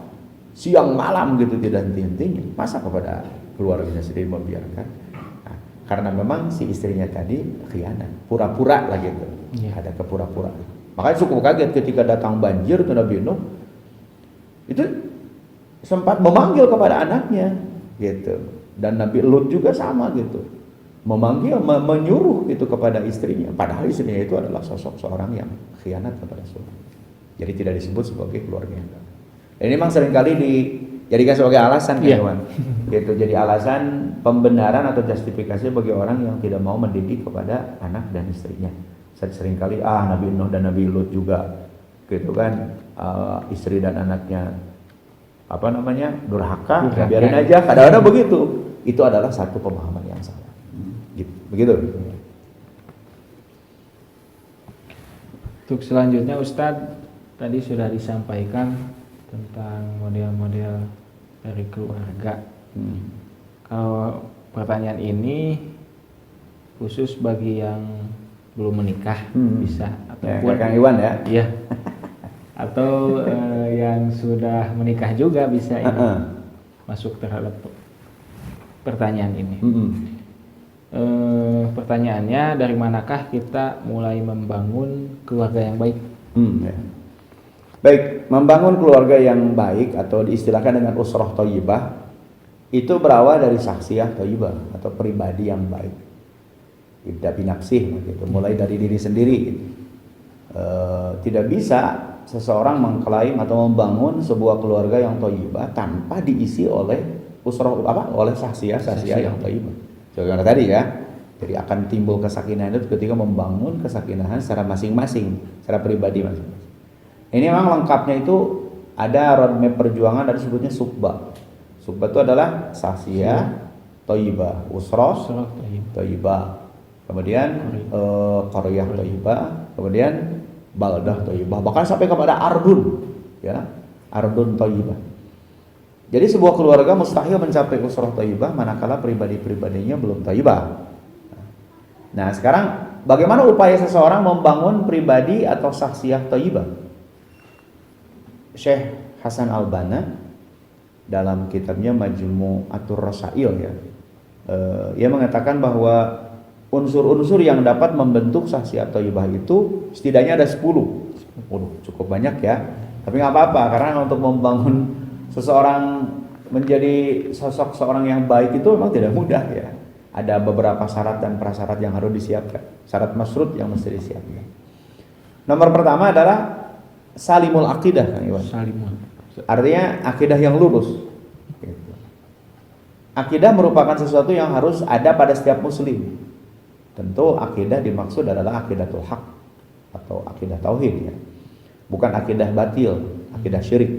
siang malam gitu, tidak henti-hentinya. Masa kepada keluarganya sendiri membiarkan? Nah, karena memang si istrinya tadi khianat, pura-pura lah gitu. Ada kepura-pura. Makanya cukup kaget ketika datang banjir itu Nabi Nuh itu sempat memanggil kepada anaknya gitu. Dan Nabi Lut juga sama gitu. Memanggil, menyuruh itu kepada istrinya. Padahal istrinya itu adalah sosok seorang yang khianat kepada suami. Jadi tidak disebut sebagai keluarga yang gagal. Ini memang seringkali dijadikan sebagai alasan, kawan. Gitu. Jadi alasan pembenaran atau justifikasi bagi orang yang tidak mau mendidik kepada anak dan istrinya. Seringkali Nabi Nuh dan Nabi Lut juga gitu kan, istri dan anaknya durhaka. Ya, biarin aja. Kadang-kadang begitu. Itu adalah satu pemahaman yang salah. Begitu. Untuk selanjutnya Ustadz, tadi sudah disampaikan tentang model-model dari keluarga. Kalau pertanyaan ini khusus bagi yang belum menikah bisa, ataupun Kang Iwan ya. Iya. Atau yang sudah menikah juga bisa ini masuk terhadap pertanyaan ini. Pertanyaannya, dari manakah kita mulai membangun keluarga yang baik? Baik, membangun keluarga yang baik atau diistilahkan dengan usrah thayyibah itu berawal dari syakhsiyah thayyibah atau pribadi yang baik. Ibda binafsih gitu, mulai dari diri sendiri gitu. Tidak bisa seseorang mengklaim atau membangun sebuah keluarga yang thayyibah tanpa diisi oleh oleh syakhsiyah yang thayyibah. Contohnya tadi ya, jadi akan timbul kesakinahan itu ketika membangun kesakinahan secara masing-masing, secara pribadi masing-masing. Ini memang lengkapnya itu ada roadmap perjuangan, dan disebutnya subbah. Subbah itu adalah syakhsiyah thayyibah, usrah thayyibah, kemudian qaryah thayyibah, kemudian baldah thayyibah, bahkan sampai kepada ardun, ya, ardun thayyibah. Jadi sebuah keluarga mustahil mencapai usrah thayyibah manakala pribadi-pribadinya belum thayyibah. Nah, sekarang bagaimana upaya seseorang membangun pribadi atau syakhsiyah thayyibah? Syekh Hasan Al-Banna dalam kitabnya Majmu'atur Rasail ya, ia mengatakan bahwa unsur-unsur yang dapat membentuk syakhsiyah thayyibah itu setidaknya ada 10. Cukup banyak ya. Tapi nggak apa-apa, karena untuk membangun seseorang menjadi sosok seorang yang baik itu memang tidak mudah ya. Ada beberapa syarat dan prasyarat yang harus disiapkan. Syarat masrut yang mesti disiapkan. Nomor pertama adalah salimul akidah, Kang Iwan. Salimun. Artinya akidah yang lurus. Gitu. Akidah merupakan sesuatu yang harus ada pada setiap muslim. Tentu akidah dimaksud adalah akidatul haq atau akidah tauhid ya. Bukan akidah batil, akidah syirik.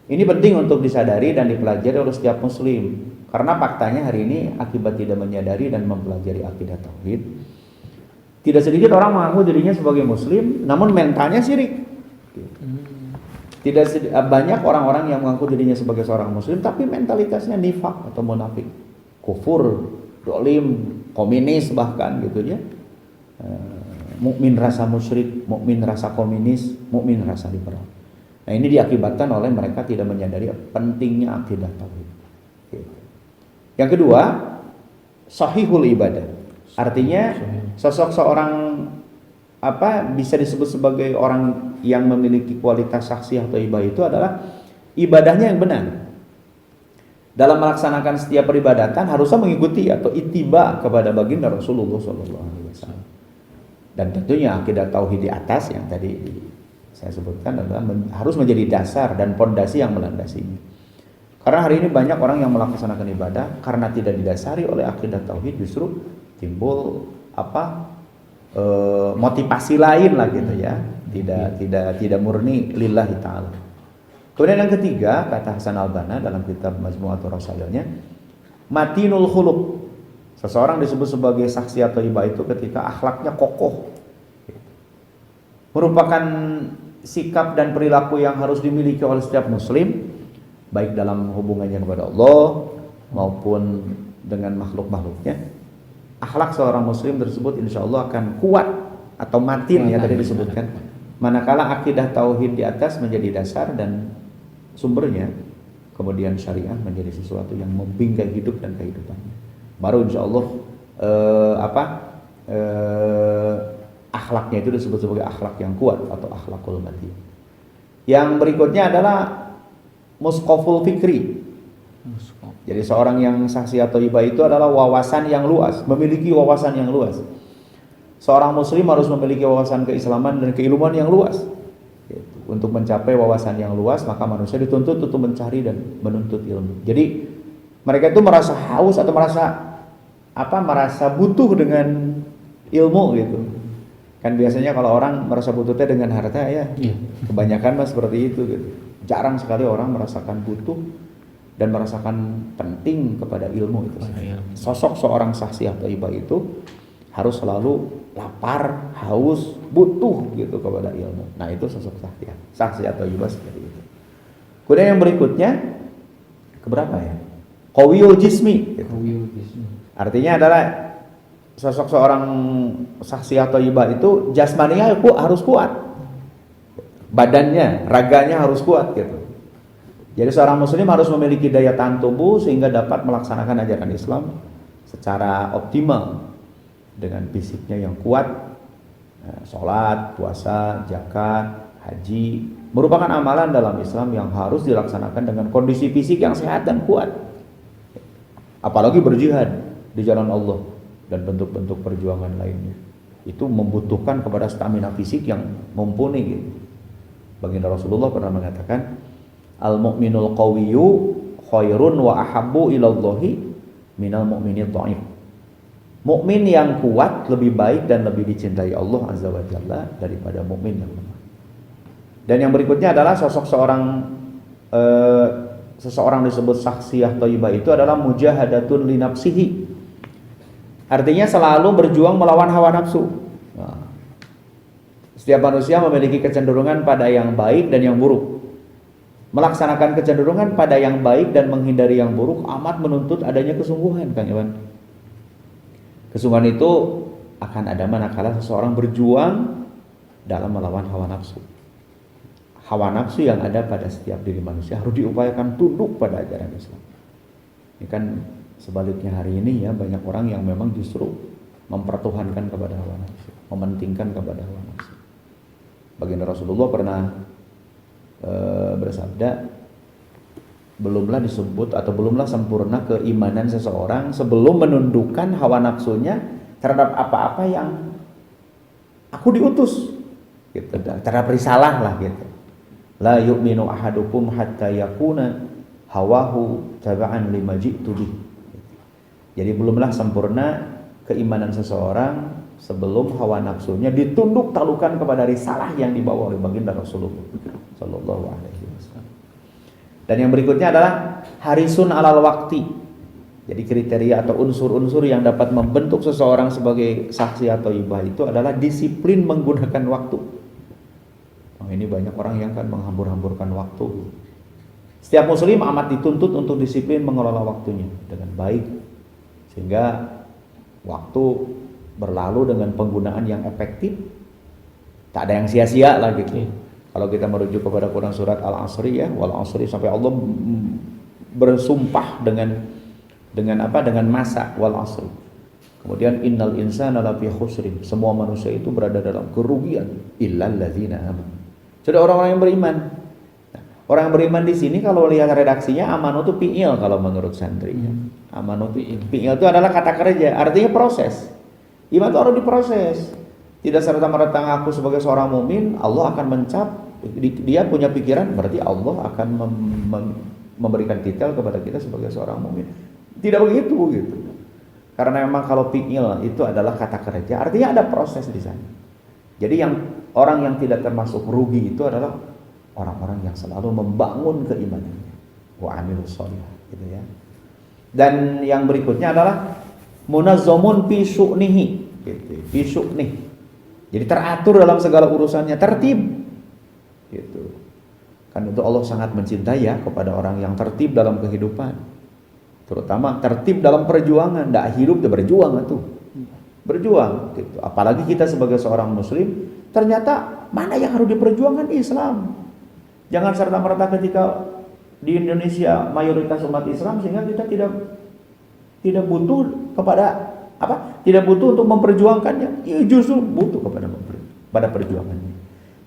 Ini penting untuk disadari dan dipelajari oleh setiap muslim. Karena faktanya hari ini akibat tidak menyadari dan mempelajari akidah tauhid, tidak sedikit orang mengaku dirinya sebagai muslim namun mentalnya syirik. Banyak orang-orang yang mengaku dirinya sebagai seorang muslim tapi mentalitasnya nifak atau munafik, kufur, dolim, komunis bahkan gitu ya. Mukmin rasa musyrik, mukmin rasa komunis, mukmin rasa liberal. Nah, ini diakibatkan oleh mereka tidak menyadari pentingnya akidah tauhid. Gitu. Yang kedua, sahihul ibadah. Artinya sosok seorang bisa disebut sebagai orang yang memiliki kualitas saksi atau ibadah itu adalah ibadahnya yang benar. Dalam melaksanakan setiap peribadatan harusnya mengikuti atau ittiba kepada baginda Rasulullah SAW. Dan tentunya akidah tauhid di atas yang tadi saya sebutkan adalah harus menjadi dasar dan pondasi yang melandasinya. Karena hari ini banyak orang yang melaksanakan ibadah karena tidak didasari oleh akidah tauhid, justru timbul motivasi lain lah gitu ya. Tidak murni lillahi ta'ala. Kemudian yang ketiga, kata Hasan al-Banna dalam kitab Majmu'atul Rasailnya, matinul khuluq. Seseorang disebut sebagai saksi atau iba itu ketika akhlaknya kokoh. Merupakan sikap dan perilaku yang harus dimiliki oleh setiap muslim, baik dalam hubungannya kepada Allah maupun dengan makhluk-makhluknya. Akhlak seorang muslim tersebut insya Allah akan kuat atau matin ya tadi disebutkan. Manakala akidah tauhid di atas menjadi dasar dan sumbernya, kemudian syariah menjadi sesuatu yang membingkai hidup dan kehidupannya. Baru insya Allah akhlaknya itu disebut sebagai akhlak yang kuat atau akhlakul madiyah. Yang berikutnya adalah musqaful fikri. Jadi seorang yang saksi atau iba itu adalah wawasan yang luas, memiliki wawasan yang luas. Seorang muslim harus memiliki wawasan keislaman dan keilmuan yang luas. Untuk mencapai wawasan yang luas, maka manusia dituntut untuk mencari dan menuntut ilmu. Jadi mereka itu merasa haus atau merasa butuh dengan ilmu gitu. Kan biasanya kalau orang merasa butuhnya dengan harta ya, kebanyakan mah seperti itu gitu. Jarang sekali orang merasakan butuh dan merasakan penting kepada ilmu itu. Sosok seorang saksi atau iba itu harus selalu lapar, haus, butuh gitu kepada ilmu. Nah, itu sosok saksi atau iba seperti itu. Kemudian yang berikutnya keberapa ya? Qawiyul jismi. Artinya adalah sosok seorang saksi atau iba itu jasmaninya harus kuat. Badannya, raganya harus kuat gitu. Jadi seorang muslim harus memiliki daya tahan tubuh sehingga dapat melaksanakan ajaran Islam secara optimal dengan fisiknya yang kuat. Sholat, puasa, zakat, haji merupakan amalan dalam Islam yang harus dilaksanakan dengan kondisi fisik yang sehat dan kuat. Apalagi berjihad di jalan Allah dan bentuk-bentuk perjuangan lainnya. Itu membutuhkan kepada stamina fisik yang mumpuni gitu. Baginda Rasulullah pernah mengatakan, al-mu'minul qawiyyu khairun wa ahabbu ilallahi minal mu'minid dha'if. Mukmin yang kuat lebih baik dan lebih dicintai Allah Azza wa Jalla daripada mukmin yang lemah. Dan yang berikutnya adalah sosok seseorang disebut saksiyah thayyibah itu adalah mujahadatun li nafsihi. Artinya selalu berjuang melawan hawa nafsu. Nah, setiap manusia memiliki kecenderungan pada yang baik dan yang buruk. Melaksanakan kecenderungan pada yang baik dan menghindari yang buruk amat menuntut adanya kesungguhan, Kang Iwan. Kesungguhan itu akan ada manakala seseorang berjuang dalam melawan hawa nafsu. Hawa nafsu yang ada pada setiap diri manusia harus diupayakan tunduk pada ajaran Islam. Ini kan sebaliknya hari ini ya, banyak orang yang memang justru mempertuhankan kepada hawa nafsu, mementingkan kepada hawa nafsu. Baginda Rasulullah pernah bersabda, belumlah disebut atau belumlah sempurna keimanan seseorang sebelum menundukkan hawa nafsunya terhadap apa-apa yang aku diutus. gitu, terhadap risalah lah gitu. La yu'minu ahadukum hatta yakuna hawahu taba'an lima ji'tu bih. Jadi belumlah sempurna keimanan seseorang sebelum hawa nafsunya ditunduk talukan kepada risalah yang dibawa oleh baginda Rasulullah sallallahu alaihi wasallam. Dan yang berikutnya adalah harisun alal wakti. Jadi kriteria atau unsur-unsur yang dapat membentuk seseorang sebagai saksi atau ibah itu adalah disiplin menggunakan waktu. Nah, ini banyak orang yang kan menghambur-hamburkan waktu. Setiap muslim amat dituntut untuk disiplin mengelola waktunya dengan baik, sehingga waktu berlalu dengan penggunaan yang efektif, tak ada yang sia-sia lah gitu. Kalau kita merujuk kepada Quran surat Al-Asri ya, wal asri, sampai Allah bersumpah dengan apa? Dengan masa, wal asri. Kemudian innal insana lafi khusrin, semua manusia itu berada dalam kerugian illal ladzina amanu. Jadi orang-orang yang beriman. Nah, orang yang beriman di sini kalau lihat redaksinya amanu itu fi'il kalau menurut santri. Amanu fi'il itu adalah kata kerja, artinya proses. Iman itu harus diproses. Tidak serta-merta ngaku sebagai seorang mukmin, Allah akan mencap, dia punya pikiran, berarti Allah akan memberikan titel kepada kita sebagai seorang mukmin. Tidak begitu gitu. Karena memang kalau fi'il itu adalah kata kerja, artinya ada proses di sana. Jadi orang yang tidak termasuk rugi itu adalah orang-orang yang selalu membangun keimanannya. Wa amilus sholihah gitu ya. Dan yang berikutnya adalah munazzamun fi syu'nihi gitu, fi syu'nih. Jadi teratur dalam segala urusannya, tertib gitu. Kan itu Allah sangat mencintai ya kepada orang yang tertib dalam kehidupan. Terutama tertib dalam perjuangan, ndak hidup dia berjuang itu. Berjuang gitu. Apalagi kita sebagai seorang muslim, ternyata mana yang harus diperjuangkan Islam. Jangan serta-merta ketika di Indonesia mayoritas umat Islam sehingga kita tidak butuh kepada apa? Tidak butuh untuk memperjuangkannya. Ya, justru butuh kepada perjuangannya.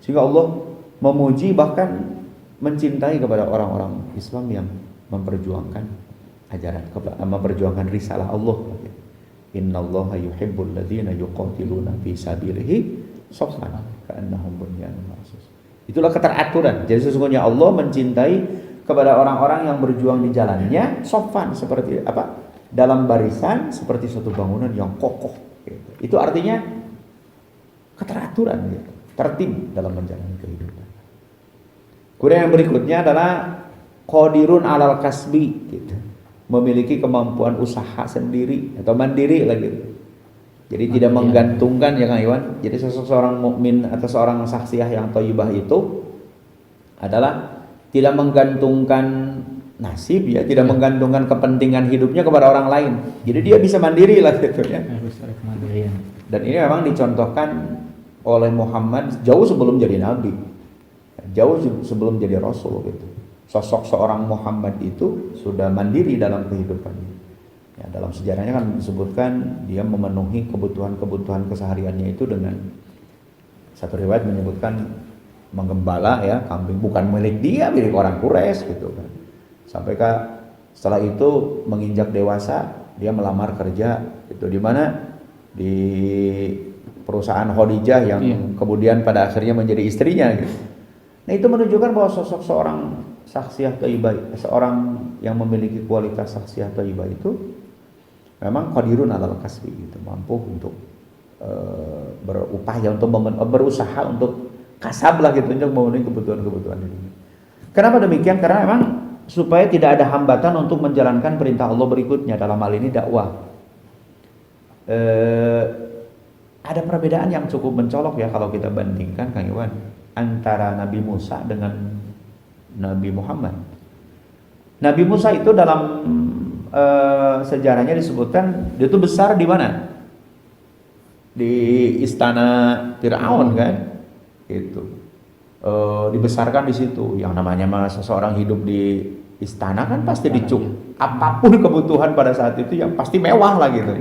Sehingga Allah memuji bahkan mencintai kepada orang-orang Islam yang memperjuangkan ajaran, memperjuangkan risalah Allah. Innallaha yuhibbul ladzina yuqatiluna fi sabilihi shaffan ka'annahum bunyanun marsus. Itulah keteraturan. Jadi sesungguhnya Allah mencintai kepada orang-orang yang berjuang di jalannya shaffan, seperti apa? Dalam barisan seperti suatu bangunan yang kokoh gitu. Itu artinya keteraturan gitu, tertib dalam menjalani kehidupan. Kemudian yang berikutnya adalah qadirun alal kasbi gitu. Memiliki kemampuan usaha sendiri atau mandiri lagi. Jadi tidak menggantungkan ya Kang Iwan. Jadi seseorang mukmin atau seorang saksiyah yang thayyibah itu adalah tidak menggantungkan nasib ya, tidak menggantungkan kepentingan hidupnya kepada orang lain. Jadi dia bisa mandiri lah gitu ya. Dan ini memang dicontohkan oleh Muhammad jauh sebelum jadi nabi. Jauh sebelum jadi rasul gitu. Sosok seorang Muhammad itu sudah mandiri dalam kehidupannya. Ya, dalam sejarahnya kan disebutkan dia memenuhi kebutuhan kesehariannya itu dengan, satu riwayat menyebutkan menggembala ya kambing, bukan milik dia, milik orang Quraisy gitu kan. Sampai setelah itu menginjak dewasa dia melamar kerja itu di mana? Di perusahaan Khadijah yang kemudian pada akhirnya menjadi istrinya gitu. Nah, itu menunjukkan bahwa sosok seorang saksiyah thayyibah, seorang yang memiliki kualitas saksiyah thayyibah itu memang qadirun alal kasbi gitu, mampu untuk berupaya untuk berusaha untuk kasab lah gitu untuk memenuhi kebutuhan ini. Kenapa demikian? Karena memang supaya tidak ada hambatan untuk menjalankan perintah Allah berikutnya, dalam hal ini dakwah. Ada perbedaan yang cukup mencolok ya kalau kita bandingkan Kang Iwan antara Nabi Musa dengan Nabi Muhammad. Nabi Musa itu dalam sejarahnya disebutkan dia itu besar di mana? Di istana Firaun kan? Itu dibesarkan di situ. Yang namanya seseorang hidup di istana kan pasti dicuk apapun kebutuhan pada saat itu yang pasti mewah lah gitu.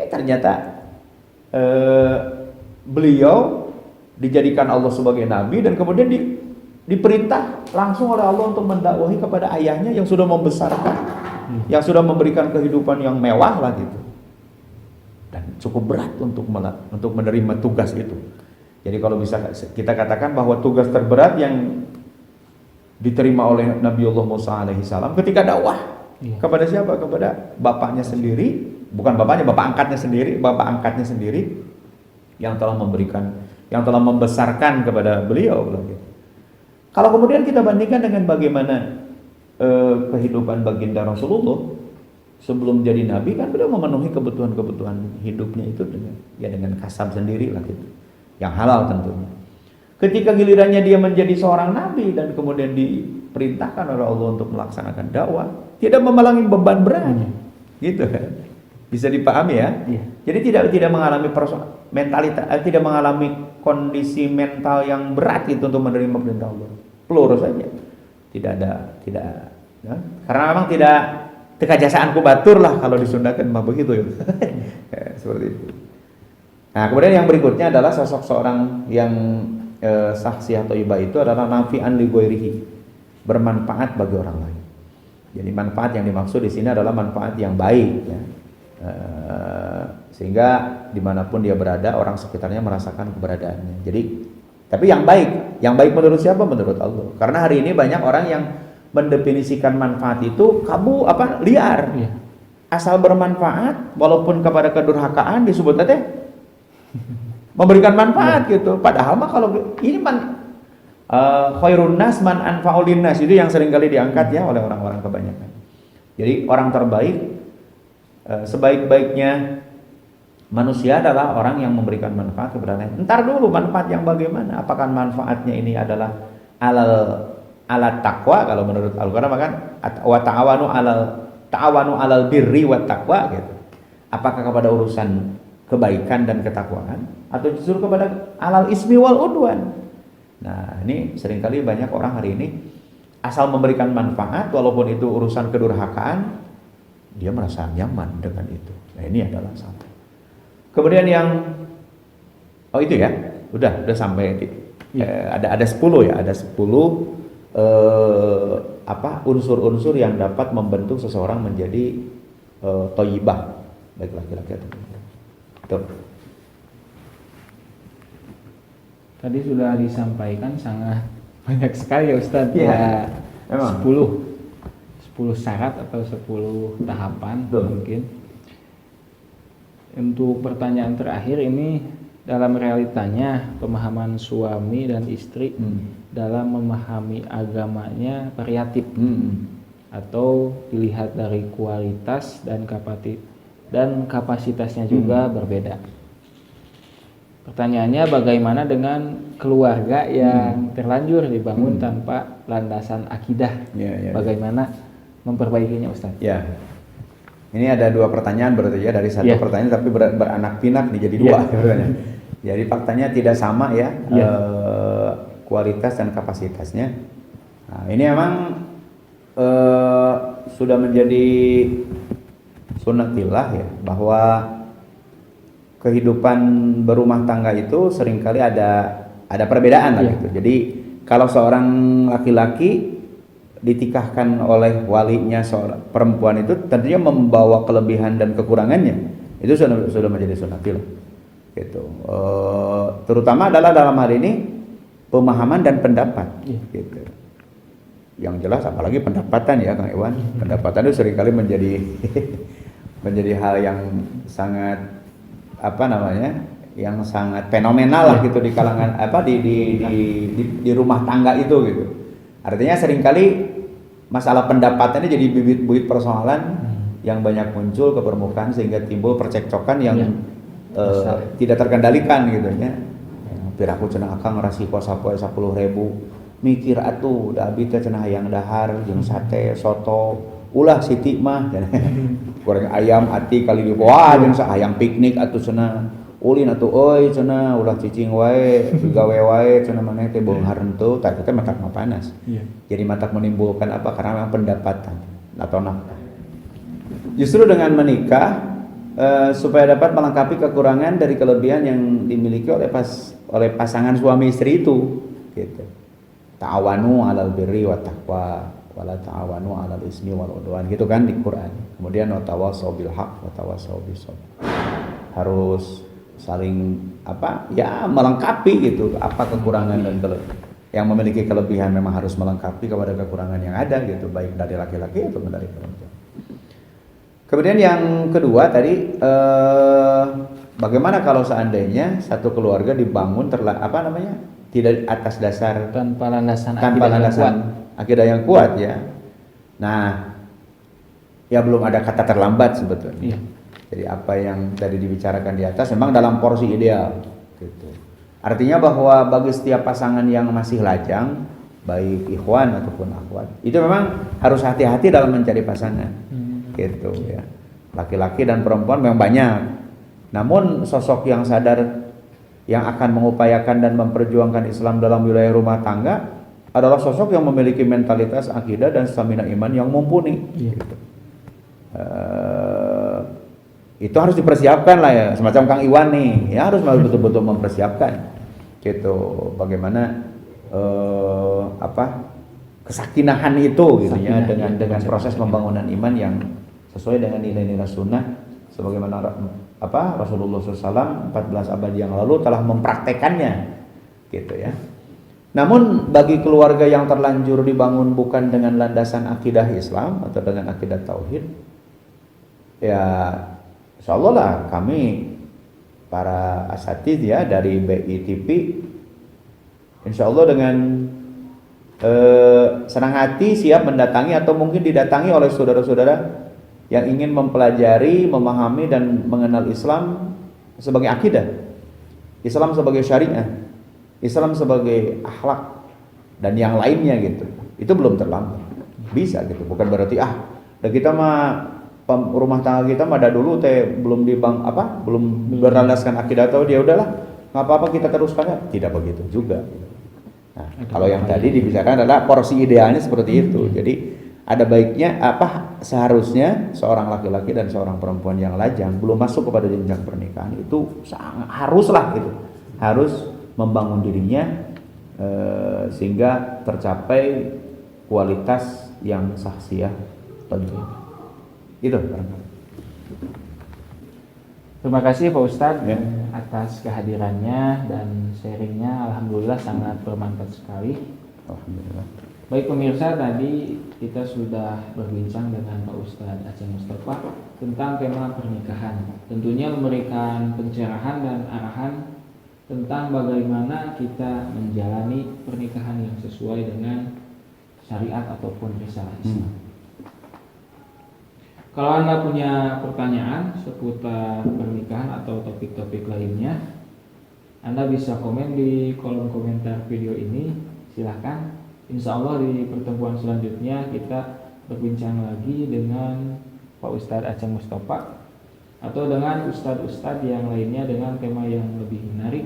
Ternyata beliau dijadikan Allah sebagai nabi dan kemudian diperintah langsung oleh Allah untuk mendakwahi kepada ayahnya yang sudah membesarkan, yang sudah memberikan kehidupan yang mewah lah gitu. Dan cukup berat untuk menerima tugas itu. Jadi kalau bisa kita katakan bahwa tugas terberat yang diterima oleh Nabiullah Musa alaihissalam ketika dakwah kepada siapa? Kepada bapaknya sendiri, bukan bapaknya, bapak angkatnya sendiri yang telah memberikan, yang telah membesarkan kepada beliau. Kalau kemudian kita bandingkan dengan bagaimana kehidupan baginda Rasulullah sebelum jadi nabi, kan beliau memenuhi kebutuhan hidupnya itu dengan kasab sendiri lah gitu, yang halal tentunya. Ketika gilirannya dia menjadi seorang nabi dan kemudian diperintahkan oleh Allah untuk melaksanakan dakwah, tidak memelangi beban berat, gitu kan? Bisa dipahami ya? Iya. Jadi tidak mengalami mentalitas, tidak mengalami kondisi mental yang berat itu untuk menerima perintah Allah. Pelurus saja. Tidak ya? Karena memang tidak kejasaan batur lah kalau disundakan mah begitu ya. Seperti itu. Nah, kemudian yang berikutnya adalah sosok seorang yang saksi atau iba itu adalah nafi'an li ghairihi, bermanfaat bagi orang lain. Jadi manfaat yang dimaksud di sini adalah manfaat yang baik ya. Sehingga dimanapun dia berada orang sekitarnya merasakan keberadaannya. Jadi tapi yang baik menurut siapa? Menurut Allah. Karena hari ini banyak orang yang mendefinisikan manfaat itu liar. Iya. Asal bermanfaat walaupun kepada kedurhakaan disebut teh memberikan manfaat gitu. Padahal mah kalau ini khairun nas man anfa'ulin nas, itu yang sering kali diangkat ya oleh orang-orang kebanyakan. Jadi orang terbaik, sebaik-baiknya manusia adalah orang yang memberikan manfaat kepada lain. Entar dulu manfaat yang bagaimana? Apakah manfaatnya ini adalah alat taqwa kalau menurut Al-Qur'an, maka wa ta'awanu alal birri wat taqwa gitu. Apakah kepada urusan kebaikan dan ketakwaan atau justru kepada alal ismi wal udwan? Nah, ini seringkali banyak orang hari ini asal memberikan manfaat walaupun itu urusan kedurhakaan, dia merasa nyaman dengan itu. Nah, ini adalah salah. Kemudian yang itu ya, udah sampai ada 10 ya, ada 10 unsur-unsur yang dapat membentuk seseorang menjadi thayyibah, baik laki-laki atau perempuan. Tadi sudah disampaikan sangat banyak sekali ya Ustadz. Ya, memang 10 syarat atau 10 tahapan. Mungkin. Untuk pertanyaan terakhir ini, dalam realitanya pemahaman suami dan istri dalam memahami agamanya variatif atau dilihat dari kualitas dan kapasitasnya juga berbeda. Pertanyaannya, bagaimana dengan keluarga yang terlanjur dibangun tanpa landasan akidah? Bagaimana memperbaikinya, Ustaz? Ya. Ini ada 2 pertanyaan berarti ya, dari satu pertanyaan tapi beranak pinak nih jadi 2. Jadi faktanya tidak sama ya, kualitas dan kapasitasnya. Nah, ini memang sudah menjadi sunnatillah ya, bahwa kehidupan berumah tangga itu seringkali ada perbedaan lah gitu. Jadi kalau seorang laki-laki ditikahkan oleh walinya seorang perempuan, itu tentunya membawa kelebihan dan kekurangannya. Itu sudah menjadi sunnatillah gitu. Terutama adalah dalam hal ini pemahaman dan pendapat gitu. Yang jelas apalagi pendapatan ya Kang Iwan. Pendapatan itu seringkali menjadi hal yang sangat yang sangat fenomenal lah gitu di kalangan di rumah tangga itu gitu. Artinya seringkali masalah pendapatan ini jadi bibit-bibit persoalan yang banyak muncul ke permukaan sehingga timbul percekcokan yang tidak terkendalikan gitu ya. Piraku cenah akang ngarasiko sapoe 10.000, mikir atuh da abi teh cenah hayang dahar jeung sate soto ulah siti mah goreng ayam ati kali dibawa jeung hayang piknik atuh cenah ulin atuh euy cenah ulah cicing wae gawe wae cenah maneh teh beunghar henteu tah teh matak panas. Jadi matak menimbulkan apa? Karena memang pendapatan atau nafkah. Justru dengan menikah supaya dapat melengkapi kekurangan dari kelebihan yang dimiliki oleh pasangan suami istri itu gitu. Ta'awanu 'alal birri wat taqwa wala ta'awanu 'alal ismi wal 'udwan gitu kan di Quran. Kemudian wa tawassaw bil haqq wa tawassaw bis sabr. Harus saling melengkapi gitu, apa kekurangan dan yang memiliki kelebihan memang harus melengkapi kepada kekurangan yang ada gitu, baik dari laki-laki atau dari perempuan. Kemudian yang kedua tadi, bagaimana kalau seandainya satu keluarga dibangun tidak atas dasar tanpa landasan akidah yang kuat ya. Nah, ya belum ada kata terlambat sebetulnya. Iya. Jadi apa yang tadi dibicarakan di atas memang dalam porsi ideal gitu. Artinya bahwa bagi setiap pasangan yang masih lajang, baik ikhwan ataupun akhwat, itu memang harus hati-hati dalam mencari pasangan. Gitu ya. Laki-laki dan perempuan memang banyak. Namun sosok yang sadar yang akan mengupayakan dan memperjuangkan Islam dalam wilayah rumah tangga adalah sosok yang memiliki mentalitas akidah dan stamina iman yang mumpuni. Gitu. Itu harus dipersiapkan lah ya, semacam Kang Iwan nih, ya harus betul-betul mempersiapkan gitu, bagaimana kesakinahan itu gitu ya, dengan proses pembangunan iman yang sesuai dengan nilai-nilai sunnah sebagaimana Rasulullah SAW 14 abad yang lalu telah mempraktekannya gitu ya. Namun bagi keluarga yang terlanjur dibangun bukan dengan landasan akidah Islam atau dengan akidah tauhid, ya insyaallah lah kami para asatidz ya dari BITP insyaallah dengan senang hati siap mendatangi atau mungkin didatangi oleh saudara-saudara yang ingin mempelajari, memahami dan mengenal Islam sebagai akidah, Islam sebagai syariah, Islam sebagai akhlak dan yang lainnya gitu. Itu belum terlambat. Bisa gitu. Bukan berarti dan kita mah rumah tangga kita mah dulu belum belum berlandaskan akidah atau dia udahlah nggak apa-apa kita teruskan ya. Tidak begitu juga. Nah, kalau yang tadi dibicarakan adalah porsi idealnya seperti itu. Jadi ada baiknya seharusnya seorang laki-laki dan seorang perempuan yang lajang belum masuk kepada jenjang pernikahan itu haruslah gitu, harus membangun dirinya sehingga tercapai kualitas yang sahsiah tentu. Itu barangkali. Terima kasih Pak Ustadz atas kehadirannya dan sharingnya, alhamdulillah sangat bermanfaat sekali. Alhamdulillah. Baik pemirsa, tadi kita sudah berbincang dengan Pak Ustadz Aceng Mustafa tentang tema pernikahan. Tentunya memberikan pencerahan dan arahan tentang bagaimana kita menjalani pernikahan yang sesuai dengan syariat ataupun risalah Islam. Kalau Anda punya pertanyaan seputar pernikahan atau topik-topik lainnya, Anda bisa komen di kolom komentar video ini. Silahkan. Insya Allah di pertemuan selanjutnya kita berbincang lagi dengan Pak Ustadz Aceng Mustafa atau dengan ustadz-ustadz yang lainnya dengan tema yang lebih menarik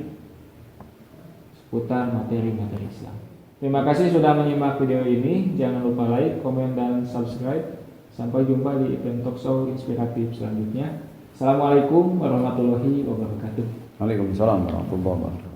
seputar materi-materi Islam. Terima kasih sudah menyimak video ini. Jangan lupa like, komen, dan subscribe. Sampai jumpa di event talkshow inspiratif selanjutnya. Assalamualaikum warahmatullahi wabarakatuh. Waalaikumsalam warahmatullahi wabarakatuh.